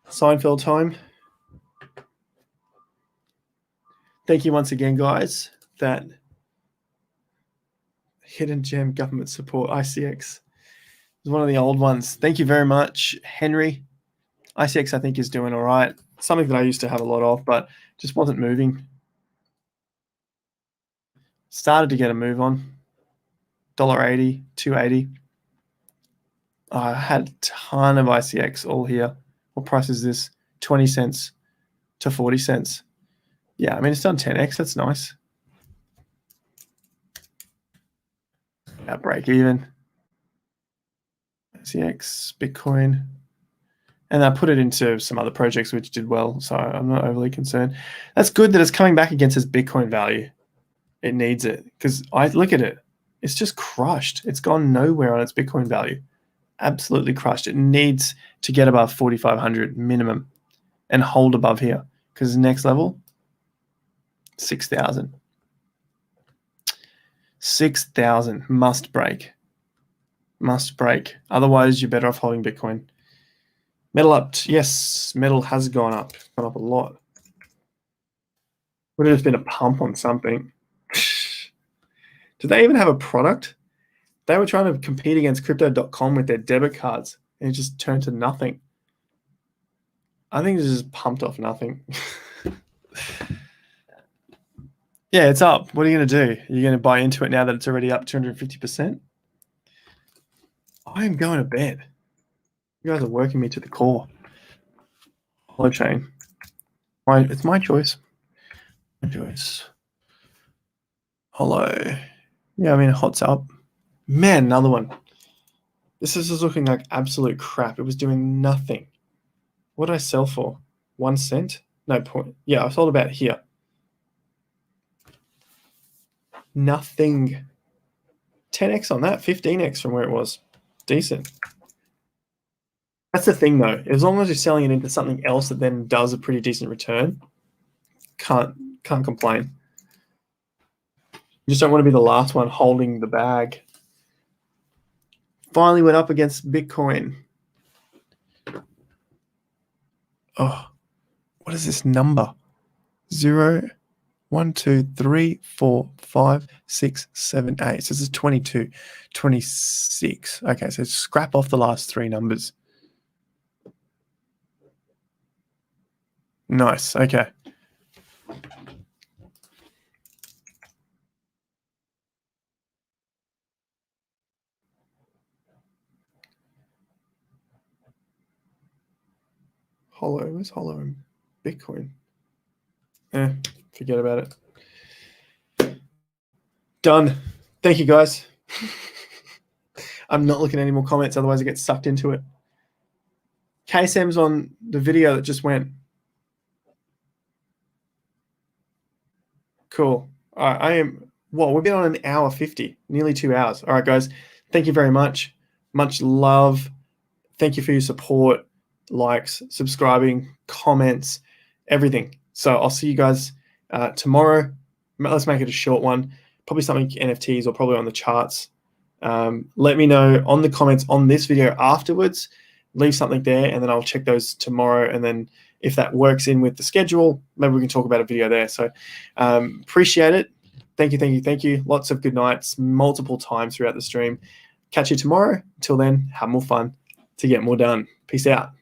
Seinfeld time. Thank you once again, guys. That hidden gem government support, ICX, is one of the old ones. Thank you very much, Henry. ICX, I think, is doing all right. Something that I used to have a lot of, but just wasn't moving. Started to get a move on. $1.80, $2.80. I had a ton of ICX all here. What price is this? 20 cents to 40 cents. Yeah, I mean, it's done 10x. That's nice. At break even. ICX, Bitcoin. And I put it into some other projects which did well, so I'm not overly concerned. That's good that it's coming back against its Bitcoin value. It needs it, because I look at it. It's just crushed. It's gone nowhere on its Bitcoin value. Absolutely crushed. It needs to get above 4,500 minimum and hold above here, because the next level, 6,000. 6,000 must break. Must break. Otherwise, you're better off holding Bitcoin. Metal up. Yes, metal has gone up a lot. Would have just been a pump on something. Do they even have a product? They were trying to compete against crypto.com with their debit cards, and it just turned to nothing. I think it's just pumped off nothing. Yeah, it's up. What are you going to do? Are you going to buy into it now that it's already up 250%? I am going to bed. You guys are working me to the core. Holochain. It's my choice. My choice. Holo. Yeah, I mean, hot's up. Man, another one. This is just looking like absolute crap. It was doing nothing. What did I sell for? 1 cent? No point. Yeah, I sold about here. Nothing. 10x on that, 15x from where it was. Decent. That's the thing, though. As long as you're selling it into something else that then does a pretty decent return, can't complain. You just don't want to be the last one holding the bag. Finally went up against Bitcoin. Oh, what is this number? 0, 1, 2, 3, 4, 5, 6, 7, 8. So this is 22, 26. Okay, so scrap off the last 3 numbers. Nice. Okay. Holo. Where's Holo in Bitcoin? Forget about it. Done. Thank you, guys. I'm not looking at any more comments, otherwise I get sucked into it. KSM's on the video that just went. Cool. All right, I am. Well, we've been on an hour 50, nearly 2 hours. All right, guys. Thank you very much. Much love. Thank you for your support, likes, subscribing, comments, everything. So I'll see you guys tomorrow. Let's make it a short one. Probably something NFTs or probably on the charts. Let me know on the comments on this video afterwards. Leave something there, and then I'll check those tomorrow. And then if that works in with the schedule, maybe we can talk about a video there. So appreciate it. Thank you, thank you, thank you. Lots of good nights, multiple times throughout the stream. Catch you tomorrow. Until then, have more fun to get more done. Peace out.